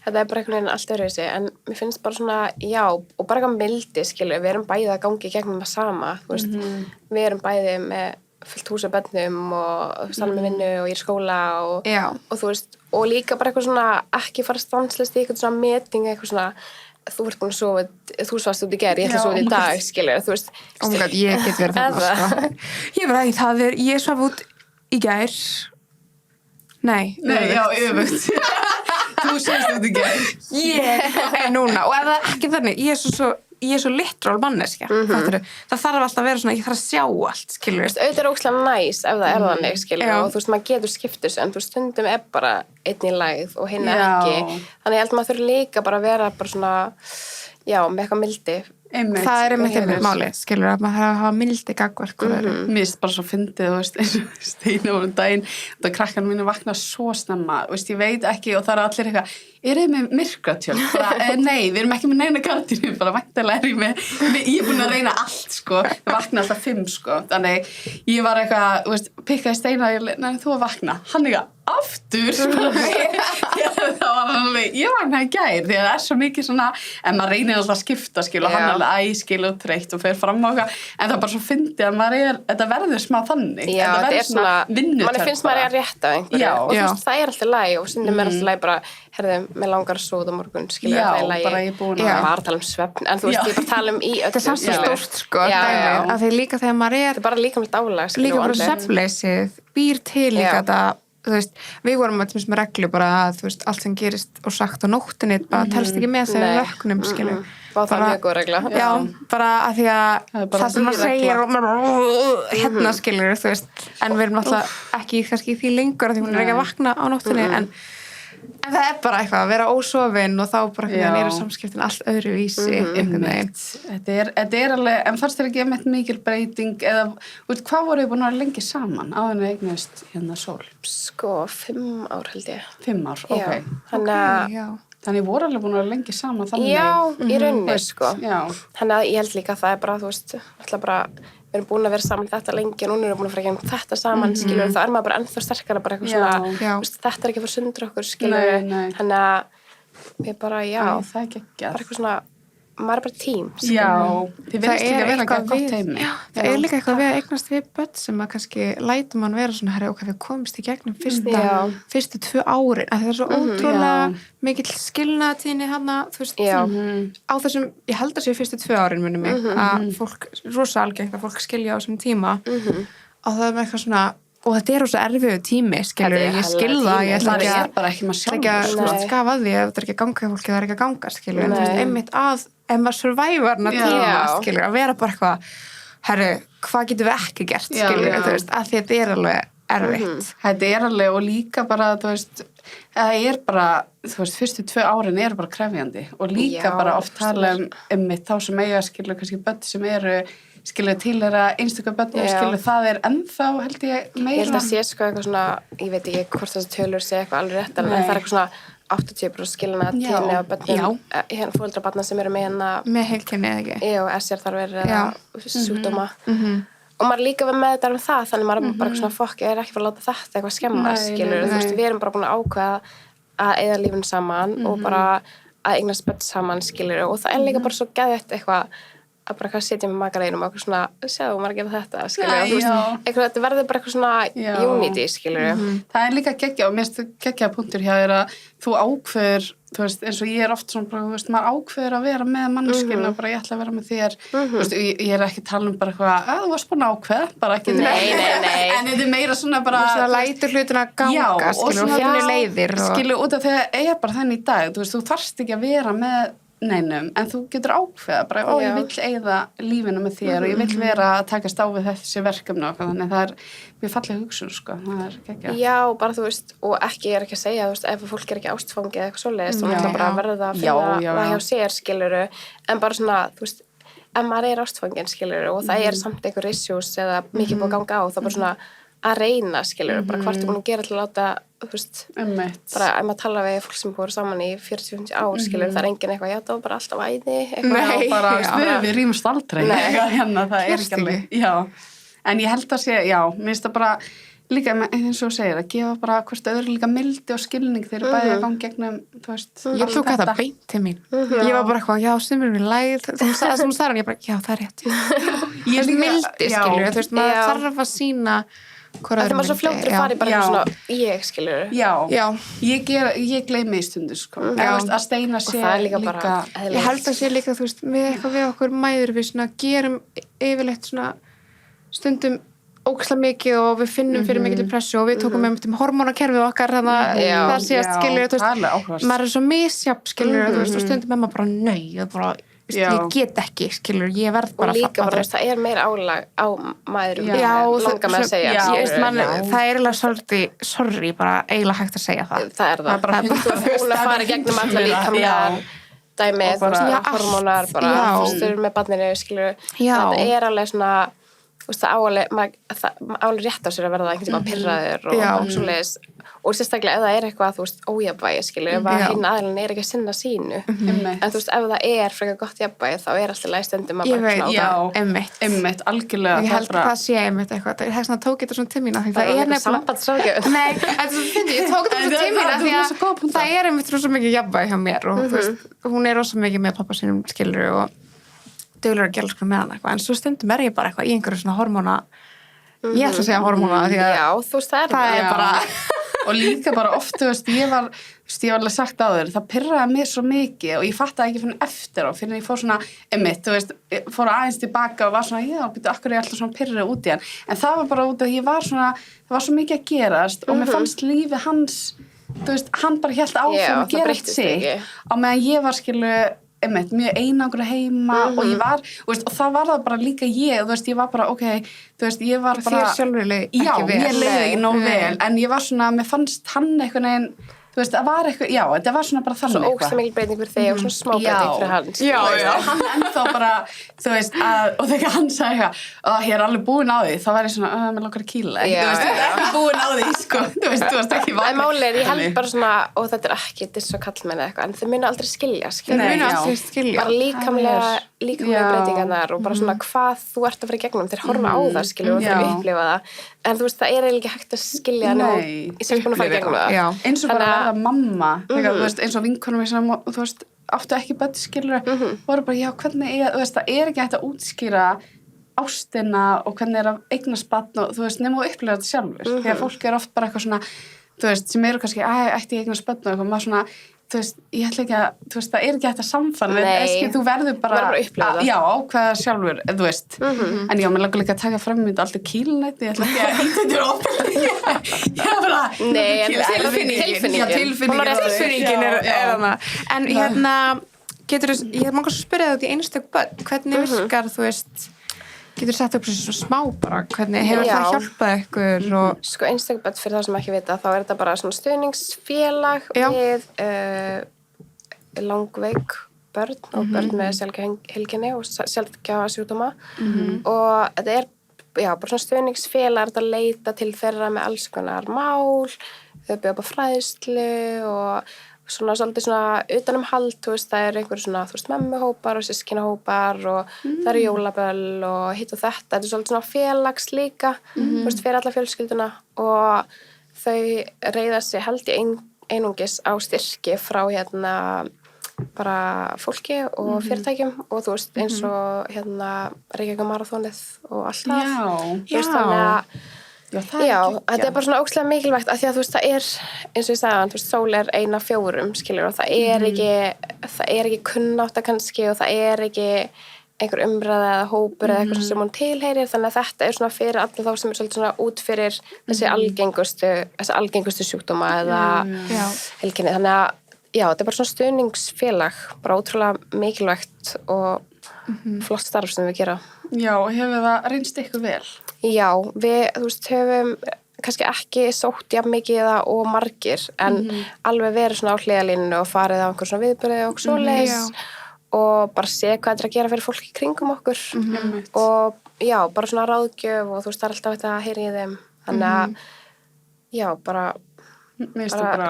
þetta er bara einhvern veginn allt öðruvísi, en mér finnst bara svona, já, og bara eitthvað mildi, skilur, við erum bæði að gangi gegnum það sama, þú veist, við erum bæði með fullt hús af börnum og stanna með vinnu og ég er í skóla og þú veist, og líka bara eitthvað svona, ekki fara stanslist í eitthvað svona meeting, eitthvað svona þú ert búin að sofa, þú svast út í gær, ég ætla að sofa í dag, skilur, þú veist ég get verið það ég svaf út í gær. Nei, öfugt. Þú sést þetta ekki. Ég er núna, og ef það er ekki þannig, ég er svo literal manneskja, fattarðu? Það þarf alltaf að vera svona, ég þarf að sjá allt, skilur. Auðvitað er ókslega næs ef það er þannig, skilur, og þú veist, maður getur skiptur sig, en þú stundum er bara einn í lagið og hinn ekki. Þannig ég held að maður þurfi líka bara að vera bara svona, já, með eitthvað mildi. Það er einmitt máli, skilur, að maður þarf að hafa mildi gagvart. Mér finnst bara svo fyndið, þú veist, eins og Steina voru daginn, og krakkan mínu vakna svo snemma, þú veist, ég veit ekki, og það er allir eitthvað, er þið með myrkratjöld? Nei, við erum ekki með neina gardínu, bara væntanlega ég er búin að reyna allt, sko, ég vakna alltaf 5, sko, þannig ég var eitthvað, þú veist, pikkaði Steina, nei, þú að vakna, hann eitthvað, aftur, sko, það var hann alveg, ég vaknaði í gær, því að það er svo mikið svona, en maður reynir alltaf að skipta, skil, og hann alveg æskil og þreytt og fer fram á okkar, en það er bara svo fyndið að maður þetta verður smá þannig, já, þetta verður svona vinnutörn. Manni finnst maður að rétta af einhverju, og þú veist, það er alltaf læg, og stundum er alltaf læg bara, herðum, með langar að sóða morgun, skilur, það er lægi, bara ég búin að bara tala svefn, en þú veist, ég bara tala í öllu. Þetta er samt svo stórt, sko, dæmið, að því líka þegar maður þetta er bara líkamlegt álag, skilur, líka bara svefnleysið býr til líka þetta, þú veist, við vorum með reglu bara að, þú veist, allt sem gerist og sagt á nóttinni, bara telst ekki með þegar við vöknum, skilur. Það er mjög góð regla. Já, bara að því að það sem maður segir og hérna, skilur, þú veist, en við erum alltaf ekki kannski í því lengur að því hún er ekki að vakna á nóttinni, en það er bara eitthvað að vera ósofin og þá bara hvernig er samskiptin allt öðruvísi einhvern veginn. Þetta er alveg, en fannst þér ekki einmitt mikil breyting eða, hvað voru þið búin að vera lengi saman áður en eignuðust hérna Sól? Sko, 5 ár held ég. 5 ár, ok. Þannig voru alveg búin að vera lengi saman þannig. Já, í rauninni, sko. Já. Þannig að ég held líka að það er bara, þú veist, alltaf bara, við erum búin að vera saman þetta lengi og núna erum við búin að fara að gera þetta saman, skilur, þá er maður bara ennþá sterkara, bara eitthvað svona, veist, þetta er ekki að fara sundur okkur, skilur, þannig að við bara, það er geggjað. Bara eitthvað svona, maður er bara tím, skilur. Já, þið verðist líka að vera gott heimi. Það er líka eitthvað við að eignast við börn sem að kannski lætur mann vera svona, herri, ok, við komumst í gegnum fyrstu 2 árin, að það er svo ótrúlega mikill skilnaðtíðni hana, þú veist, á þessum, ég held að séu fyrstu 2 árin minni mig, að fólk, rosa algengt að fólk skilja á þessum tíma, og það er með eitthvað svona, og þetta er rosa erfiðu tími, skilur, ég skil það, ég ætla ekki að skafa að því ef þetta er ekki að ganga fólki, það er ekki að ganga, skilur, en þú veist, einmitt að, ef maður survivorna tíma, skilur, að vera bara eitthvað, herru, hvað getum við ekki gert, skilur, þú veist, að þetta er alveg erfitt. Þetta er alveg, og líka bara, þú veist, það er bara, þú veist, fyrstu 2 árin eru bara krefjandi, og líka bara oft tala þá sem eiga, skilur, kannski börn sem eru skilur til einstöku börn og skilur það er ennþá held ég meira. Ég held að sé sko eitthvað svona, ég veit ekki hvort þessi tölur sé eitthvað alveg rétt, en það er eitthvað svona 80% skilna tíðni af börnum, fóldrabarna sem eru með heilkenni eða ekki. Og SR þarf verið eða sjúkdóma. Og maður líka með þetta um það, þannig maður er bara svona fokk, ég er ekki fyrir að láta þetta eitthvað skemma, skilur. Þú veist, við erum bara búin að ákveða að eyða lífinu saman og bara að eignast börn saman, skilur. Og það er líka bara svo geðvægt eitthvað að bara hvað setja með makareginum og eitthvað svona, sjáðu, maður að gera þetta, skilur, þú veist, eitthvað, þetta verður bara eitthvað svona unity, skilur. Það er líka geggjað, og mér finnst geggjað punktur hjá þér að þú ákveður, þú veist, eins og ég er oft svona, þú veist, maður ákveður að vera með manneskinu og bara ég ætla að vera með þér, þú veist, ég er ekki að tala um bara eitthvað, þú varst búin að ákveða, bara ekki, nei, en þetta er meira svona bara, svona lætur hlutina ganga, skilur, og finnir leiðir, skilur, út af þegar ég er bara þenni í dag, þú veist, þú þarft ekki að vera með neinum, en þú getur ákveða bara, ég vill eyða lífinu með þér og ég vill vera að takast á við þessi verkefni og þannig það er mjög falleg hugsun, sko, það er geggjað. Já, bara þú veist, og ég er ekki að segja, þú veist, ef fólk er ekki ástfangið eða eitthvað svoleiðis, þá ætla bara að verða að finna það hjá sér, skiluru, en bara svona, þú veist, ef maður er ástfangin, skiluru, og það er samt einhver issues eða mikið búið að ganga á, þá bara svona að reyna, skilur, bara hvort er búin að gera til að láta, þú veist, bara ef maður tala við fólk sem búið saman í 40-50 ár, skilur, það er engin eitthvað, já, það var bara alltaf æði, eitthvað, við rýmumst aldrei, hérna, það er ekki alveg, en ég held að sé, mér finnst það bara, líka eins og segir, að gefa bara hvort öðru líka mildi og skilning þegar bæði að ganga gegnum, þú veist, ég tók þetta beint til mín, ég var bara eitthvað, já, sumir mér læð, þú sagði ég bara, já, það er rétt, ég er mildi, skilur, þú veist, maður þarf að sýna það er maður svo fljóttur að fara í bara svona ég, skilur. Ég gleymi í stundu, sko. Að Steina sé líka ég held að sé líka, þú veist, við eitthvað við okkur mæður við svona gerum yfirleitt svona stundum óksla mikið og við finnum fyrir mikið pressu og við tókum með hormónakerfið okkar þannig að það síðast skilur þú veist, maður svo misjafn skilur þú veist og stundum maður bara nau bara, ég get ekki skilur, ég verð bara og líka bara það meira álag á mæðurum langar með að segja það alveg svolítið, sorry, bara eiginlega hægt að segja það það bara hún að fara gegnum alla líkamlega dæmið, hormónar bara fyrstur með barninu skilur, það alveg svona það álega rétt á sér að verða einhvern tíma pirraður og svoleiðis og sérstaklega ef það eitthvað, þú veist, ójafnvægi skilur, ef að hinn aðilin ekki að sinna sínu en þú veist, ef það frekar gott jafnvægi þá alltaf læg stundum að einmitt, algjörlega ég held að það sé einmitt eitthvað, það svona tók þetta svona til mín að það nefnilega sambandsráðgjöf nei, ég tók þetta svona til mín að því að það einmitt rosa mikið jafnvægi hjá mér og þú veist, hún rosa mikið með pappa sínum skilur og duglegur að gera sko með hann eitthvað, en svo stundum ég bara eitthvað í einhverju svona hormóna ég ætla að segja hormóna því að já, þú veist, það bara og líka bara oft, þú veist, ég var alveg sagt á þér, það pirraði mig svo mikið og ég fattaði ekki fyrir eftir og fyrir ég fór svona, þú veist, fór aðeins tilbaka og var svona, já, byrju, akkur er ég alltaf svona pirrið út í hann, en það var bara út af því ég var svona, það var svo mikið að gerast og mér fannst lífið hans, þú veist, hann bara hélt áfram að gera sig á meðan ég var mjög einangur heima og ég var, veist, og það var það bara líka þú veist, ég var bara, þú veist, ég var bara þér sjálfur leið ekki vel mér leið ekki nóg vel, en ég var svona, mér fannst hann einhvern veginn, þú veist, það var eitthvað þetta var svona bara þannig svo ógsta mikil breyting fyrir þig og svona smá breyting fyrir hans hann ennþá bara, þú veist og þegar hann sagði ég er alveg búin á því, þá var ég svona, mér langar að kýla þú veist, ég er ekki búin á því, sko þú veist ekki en málið ég held bara svona, og þetta ekki diss og kallmenn eða eitthvað, en þau munu aldrei skilja bara líkamlega breytingarnar og bara svona hvað þú ert að fara í gegnum, þeir horfa á það skilur og þeir upplifa það, en þú veist, það eiginlega ekki hægt að skilja ég sem búin að fara í gegnum það eins og bara að verða mamma þú veist, eins og vinkonum við sem, þú veist, áttu ekki börn skilur, voru bara, já, hvernig þú veist, það ekki hægt að útskýra ástina og hvernig að eignast barn og þú veist, nema að upplifa þetta sjálfur þegar fólk oft bara eitthvað svona, þú veist, sem eru kannski, ætti ég eignast barn og eitthvað, maður svona þú veist, ég ætla ekki að, þú veist, það ekki hægt að samfara þú verður bara já, ákveða sjálfur, þú veist en já, mér langar líka að taka fram mynd alltaf kýlnætti, ég ætla ekki að hýta þetta ofið ég bara tilfinningin en hérna getur þú, ég langar að spyrja þetta í einstök börn, hvernig virkar, þú veist getur sett upp svona smá bara, hvernig hefur það hjálpað ykkur og sko einstaklega fyrir það sem ekki vita þá þetta bara svona stuðningsfélag við langveik börn og börn með sjálfgeðheilkenni og sjálfgeða sjúkdóma og þetta bara svona stuðningsfélag þetta leita til þeirra með alls konar mál, þau bjóða upp á fræðslu og svona svolítið svona utanumhald, þú veist, það einhver svona, þú veist, memmuhópar og systkinahópar og það jólaböll og hitt og þetta er svolítið svona félags líka, þú veist, fyrir alla fjölskylduna og þau reiða sig held ég einungis á styrki frá bara fólki og fyrirtækjum og þú veist, eins og Reykjavík maraþonið og allt það, þú veist, þannig að þetta er bara svona ógeðslega mikilvægt af því að þú veist, það eins og ég sagði, þú veist, sól er 1 af 4 skilur og það ekki kunnátta kannski og það ekki einhver umræða eða hópur eða eitthvað sem hún tilheyrir, þannig að þetta er svona fyrir alla þá sem er svolítið svona út fyrir þessi algengustu sjúkdóma eða heilkenni, þannig að þetta er bara svona stuðningsfélag, bara ótrúlega mikilvægt og flott starf sem við gera. Já, og hefur það reynst ykkur vel? Já, við, þú veist, höfum kannski ekki sótt jafn mikið og margir, en alveg verið svona á hliðalínu og farið á einhver svona viðburði og svoleiðis og bara sé hvað þetta er að gera fyrir fólk í kringum okkur og bara svona ráðgjöf og þú veist, það er alltaf þetta að heyra í þeim, þannig að bara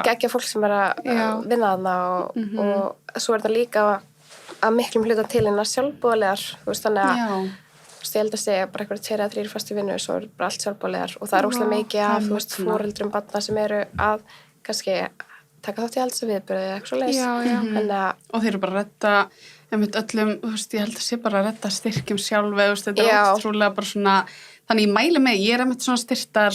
geggja fólk sem er að vinna þarna og svo er þetta líka að miklum hluta til innan sjálfboðaliðar, þú veist, þannig að ég held að segja bara eitthvað 2 eða 3 fastu vinnu svo er bara allt sjálfboðaliðar og það er óslega mikið af, þú veist, foreldrum barna sem eru að kannski taka þátt í helsaviðburði eða eitthvað svoleiðis. Og þeir eru bara að redda öllum, þú veist, ég held að sé bara að redda styrkjum sjálf, þú veist, þetta er ótrúlega bara svona, þannig ég mæli með, ég er svona styrtar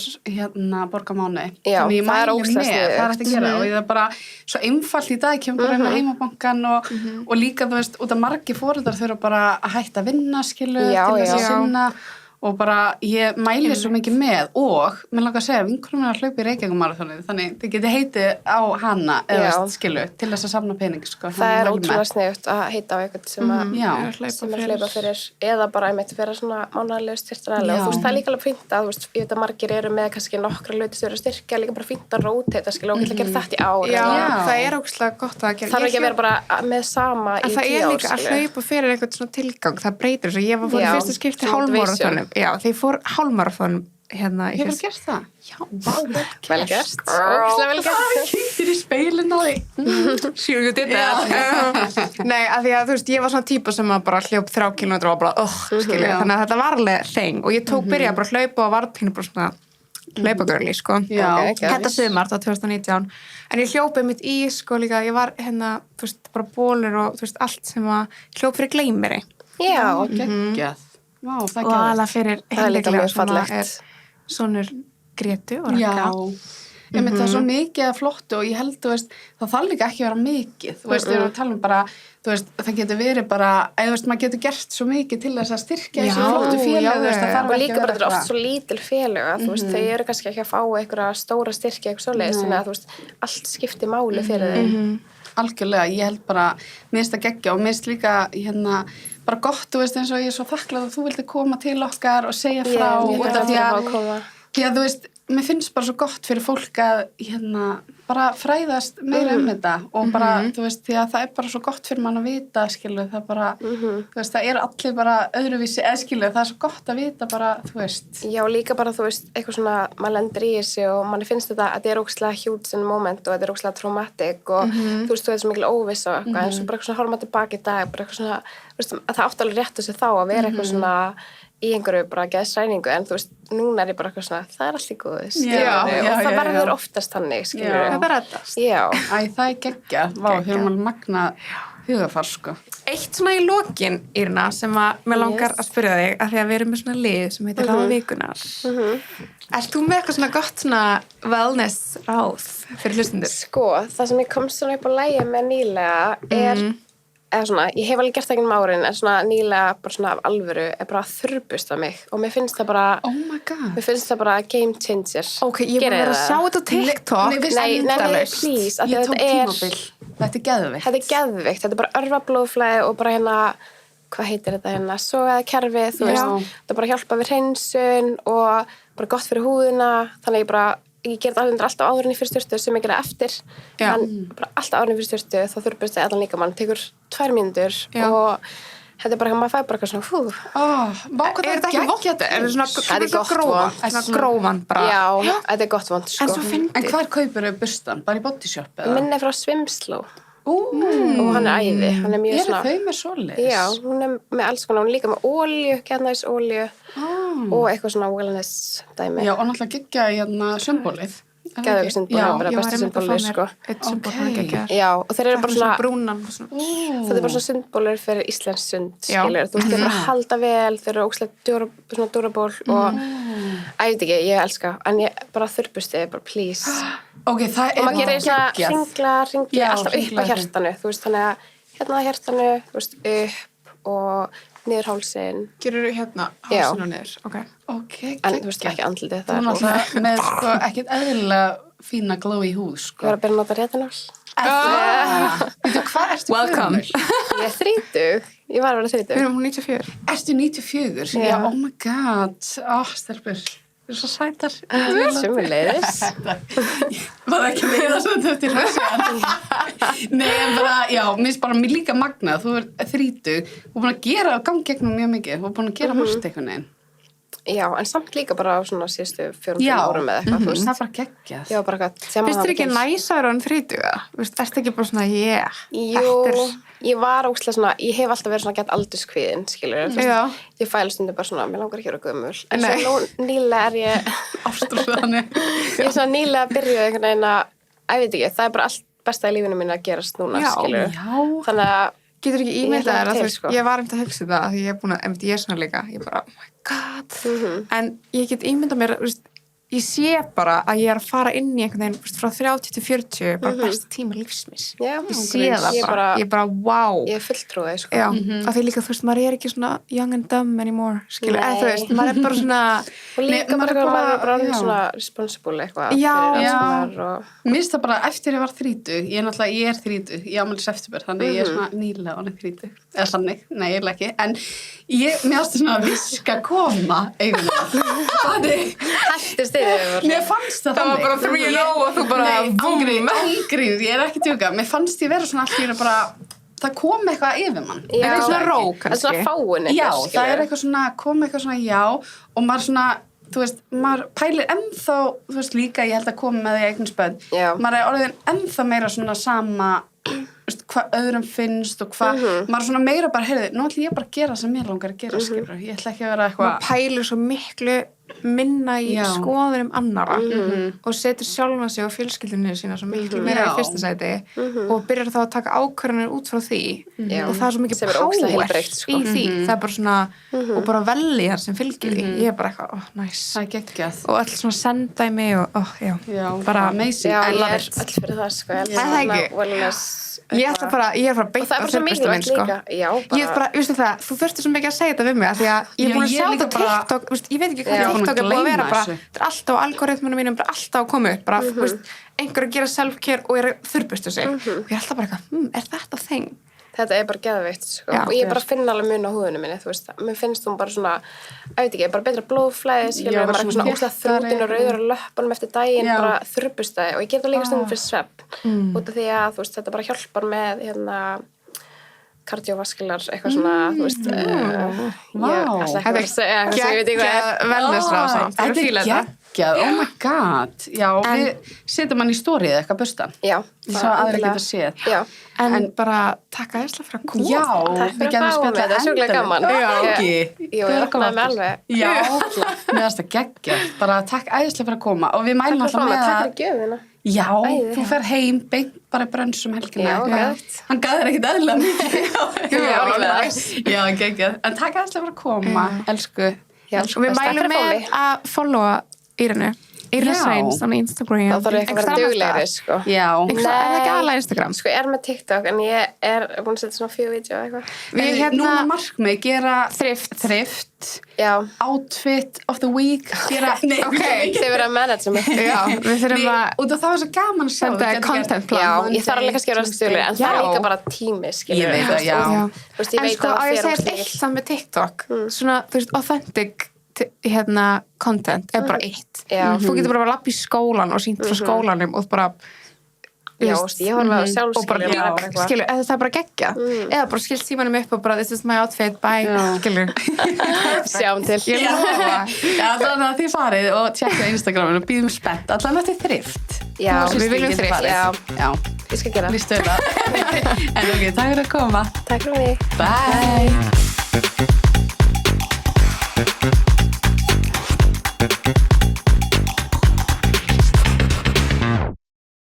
borgamáni, þannig ég mæli með, það er hægt að gera og ég er bara svo einfalt í dag, kemur bara heimabankan og líka, þú veist, út af margir foreldrar þurfa bara að hætta að vinna, skilu, til þess að sinna og bara ég mæli svo mikið með og mér langar að segja vinkonum að hlaupa í Reykjavík-maraþonið þannig þið getið heitið á hana eða skilu til þess að safna pening sko. Það ótrúlega sniðugt að heita á eitthvað sem að hlaupa fyrir eða bara einmitt fyrir svona mánaðarlegu styrktaræðilega og þú veist það er líka alveg fínt að þú veist ég veit að margir eru með kannski nokkra hlutistöður að styrkja líka bara fínt að róteita skilu og geta gera þetta í ár það er ógeðslega gott að gera þarf ekki að vera bara með sama í 10 ár það er líka að hlaupa fyrir eitthvað svona tilgang það breytir þess að ég var fór í fyrsta skipti hálfmaraþonum þegar ég fór hálfmaraþonum hérna Hefur gert það? Já, vel gert ógeðslega vel gert Kíktir í speilin á því Sure you did that Nei, af því að þú veist, ég var svona típa sem að bara hljóp 3 kílómetra og bara, skilja þannig að þetta var alveg þeng og ég tók byrja bara að hlaupa og var pínu bara svona hlaupagörli, sko þetta sumar, það var 2019 en ég hljópið mitt í, sko, líka ég var hérna, þú veist, bara bólur og þú veist, allt sem að hljóp fyrir gleymiri geggjað Vá, það og alveg fyrir það er líka mjög fallegt sonur Grétu og Raka það er svo mikið að flottu og ég held, þú veist, það þarf líka ekki að vera mikið, þú veist, við talum bara þú veist, það getur verið bara eða þú veist, maður getur gert svo mikið til þess að styrkja þessu flottu félög, þú veist, það þarf og ekki líka bara þetta er oft svo lítil félög þú veist, þau eru kannski ekki að fá einhverja stóra styrkja eitthvað svoleiðis, þannig að þú veist allt skiptir máli fyrir þau algjörlega, ég held bara, minnst að geggja og minnst líka, hérna bara gott, þú veist, eins og ég er svo þakklað að þú vildi koma til okkar og segja frá því að þú veist, mér finnst bara svo gott fyrir fólk að hérna, bara fræðast meira þetta og bara, þú veist, því að það er bara svo gott fyrir mann að vita, skilu, það bara þú veist, það er allir bara öðruvísi skilu, það er svo gott að vita bara, þú veist Já, líka bara, þú veist, eitthvað svona maður lendir í þessu og manni finnst þetta að þetta er ógeðslega huge moment og þetta er ógeðslega traumatic og þú veist, þú veit svo mikil óviss og eitthvað, en svo bara eitthvað svona horfum að tilbaka í dag, bara eitthvað svona, þú veist, að það átti alveg rétt þessu þá að vera eitthvað svona í einhverju bara geðsræningu en þú veist, núna er ég bara eitthvað svona það er allt í góðu, og það verður oftast þannig, skilur það reddast það er geggja, hefur maður magna hugafar, sko Eitt svona í lokin, Írna, sem að mér langar að spyrja þig, að því að við erum með svona lið sem heitir Ráð vikunar Ert þú með eitthvað svona gott svona wellness ráð fyrir hlustundur? Sko, það sem ég komst svona upp á lagi með nýlega er eða svona, ég hef alveg gert það ekki árin en svona nýlega bara svona af alvöru er bara að þurrbusta mig og mér finnst það bara oh my god mér finnst það bara game changer ok, ég var að sjá þetta á TikTok nei, please ég tók tímabil, þetta er geðvikt þetta er bara örvablóðflæði og bara hérna hvað heitir þetta hérna, sogaða kerfi þú veist, það bara hjálpa við hreinsun og bara gott fyrir húðina þannig ég ger þetta alltaf áðurinn í fyrir styrtu sem ég gera eftir en bara alltaf áðurinn í fyrir styrtu þá þurrbust það allan líka mann tekur 2 mínútur og þetta er bara maður fær bara eitthvað svona er þetta ekki vott? Er þetta svona grófan bara? Já, þetta er gott vont sko. En hvar kaupir þau bustan? Bara í Body Shop? Minn er frá Swimslow og hann er æði hann er mjög svona þau með svoleiðis? Já, hún er með alls konar, hún er líka með olíu getnæsolíu og eitthvað svona wellness dæmi Já, og náttúrulega geggja hérna sundbólið Geðveikt sundbólið, bara besta sundbólið sko. Já, og þeir eru bara svona brúnan það er bara svona sundbólur fyrir íslensk sund skilur, þú veist, þeir bara halda vel þeir eru ógeðslega svona duraból og ég veit ekki, ég elska en ég bara þurrbusti, bara please ok, það er og maður gerir svona ringla alltaf upp á hjartanu þú veist, þannig að hérna á hjartanu þú veist, upp og niður hálsinn gerur þú hérna hálsinn og niður ok, en þú veist ekki andlitið það er náttúrulega með sko ekkert eðlilega fína glowy húð sko ég var að byrja að nota retinol hvað ertu welcome ég er 30 ég var að vera 30 við erum 94 ertu 94? já, oh my god stelpur þú er svo sætar sumuleiðis var ekki með það svona eftir þessu nei en bara, já, minnst bara mér líka magnað, þú er 30 og búin að gera og gangi gegnum mjög mikið og búin að gera margt einhvern veginn já, en samt líka bara á svona síðustu 4-5 árum eða eitthvað, þú veist það er bara geggjað já, bara eitthvað finnst þér ekki næsar en 30? Ertu ekki bara svona, jú, ég var ógeðslega svona, ég hef alltaf verið svona gett aldurskvíðin, skilur ég fæla stundum bara svona, mér langar ekki að vera gömul en svo nýlega er ég ég er svona nýlega að byrja einhvern veginn að, ég veit ekki, það er bara allt besta í lífinu mínu að gerast núna, skilur þannig að getur ekki ímyndað þér að þú veist, ég var að hugsa það því ég er búin að, ég er svona líka ég bara, oh my god en ég get ímyndað mér, ég sé bara að ég að fara inn í einhvern veginn frá 30 til 40 bara besta tíma lífsmis Já, ég sé það ég bara, wow Ég er fulltrúið, sko. Já, af því líka, þú veist, maður ekki svona young and dumb anymore, skilur, eða þú veist, maður bara svona Og líka maður maður er bara já. svona responsible eitthvað. Já. fyrir allt sem Já. maður og... Mér finnst það bara eftir ég var 30, ég er 30, ég ámæli september, þannig ég er svona nýlega honum 30, eða þannig, nei, ég ekki, en mér finnst það svona viska koma eiginlega, þannig, Hættist þið mér fannst það Það var þannig. bara 3-0 og þú bara, Nei, búm. ángrín, ég er ekki að tjóka, mér fannst ég vera svona allir bara, það kom eitthvað yfir mann. Já. Eitthvað svona ró, Það er kannski. svona fáin Já, það er eitthvað svona, kom eitthvað svona já og maður svona, þú veist, maður pælir ennþá, þú veist líka, ég held að koma með því eigin spöð, Já. maður er orðin ennþá meira svona sama, þú veist, hvað öðrum finnst og hvað, maður er svona meira bara, heyrðu, nú ætlum ég bara að gera sem mér langar að gera, skilur, ég ætla ekki að vera eitthvað, maður pælir svo miklu minna í Já. skoðunum annara og setur sjálfa sig og fjölskyldunni sína svo miklu meira Já. í fyrsta sæti og byrjar þá að taka ákvörðanir út frá því Já. og það er svo mikið Sem er ógeðslega power heilbrigt, sko. í því, það er bara svona og bara veljar sem fylgir því ég er bara eitthvað, nice það er geggjað. og allir svona sendæmi og já, Já, bara amazing. Já, I ég love er it. öll fyrir það, sko. Ég Er það elska ekki? svona wellness ég er að fara Og beint það er bara svo mikilvægt líka. Já, ég er bara, veistu það, þú þurftir svo mikið að segja þetta við mig af því að ég er Já, búin að ég sjá líka þetta bara- TikTok, veist, ég veit ekki hvað Já. TikTok er búin að vera Gleyma bara, þessu. þetta er alltaf á algoritmunum mínum, bara alltaf að koma upp, bara, veist, einhver að gera self-care og er að þurrbustu sig og ég er alltaf bara eitthvað, er þetta þeng? Þetta er bara geðveikt, sko. Já. Og ég bara finn alveg mun á húðinu minni, þú veist. Mér finnst hún bara svona, ég veit ekki, bara betra blóðflæði, Já, skilur, bara maður er eitthvað svona svona óslega þéttari. þrútin og rauður á löppunum eftir daginn, Já. bara þurrbustæði. Og ég get það líka stundum fyrir svefn. Út af því að, þú veist, þetta bara hjálpar með, hérna, kardiovaskular, eitthvað svona, þú veist. Vá. Ég ætla ekki að segja eitthvað sem ég veit ekki hvað er. wellnessráð samt, þú Þetta fílar er þetta geggjað, oh my god. Já, við setjum hann í stórið eitthvað bustan. Já. Svo aðrir geta séð. Já. en bara takk aðeinslega fyrir að koma Já, Takk við fyrir að getum fá mig, spjallað þetta er sjúklega endalaust. gaman. Já, Ég- ekki. Jú, ég opnaði mig alveg. Já, mér finnst það geggjað. Bara takk æðislega fyrir að koma og við mælum alltaf með Takk að fyrir gjöfina. já, Æði. þú fer heim beint bara í brönnsum helgina. Já, eitthvað. geðveikt. Hann gæði þér ekkert eðlilega mikið. Já, alveg. nice. Já, geggjað. En takk æðislega fyrir að koma, elsku. Já, og við takk mælum fyrir að fá með mig. að followa Írinu Írinu Já. Sveins á Instagram Þá þarf ég ekki að vera duglegri, sko. Já. er það ekki Nei. alveg Instagram? Sko, ég er með TikTok, en ég er búin að setja svona 4 vídeo og eitthvað. Við En núna hérna markmið gera Þrift. Já, outfit of the week gera, nei, Ok. þið verða að manage mig. Já, við þurfum að út af það var svo gaman að sjá Senda við getum content gert plan. Já, Monday, ég þarf alveg kannski að vera stjórnir, en það er Já. líka bara tími, skilur. Ég veit það, já. Þú veist, ég en veit sko að að það ég fer segja á eitt stíl. saman með TikTok svona, þú veist, authentic hérna, content er bara eitt Já. þú getur bara að lappa í skólan og sínt frá skólanum og bara Já, þú veist, ég horfa á og bara, sjálfskilur, já, bara eitthvað. skilur, eða það er bara geggja eða bara skilt símanum upp og bara this is my outfit, bye, Já. skilur Sjáum til. ég lofa Já, þannig að þið farið og tjekka Instagraminu og býðum spennt allan eftir þrift. Já, Þú og við systir viljum getið þrift, farið. já. Já, Ég skal gera það. lístu það. En ok, takk fyrir að koma. Takk fyrir mig. Bye.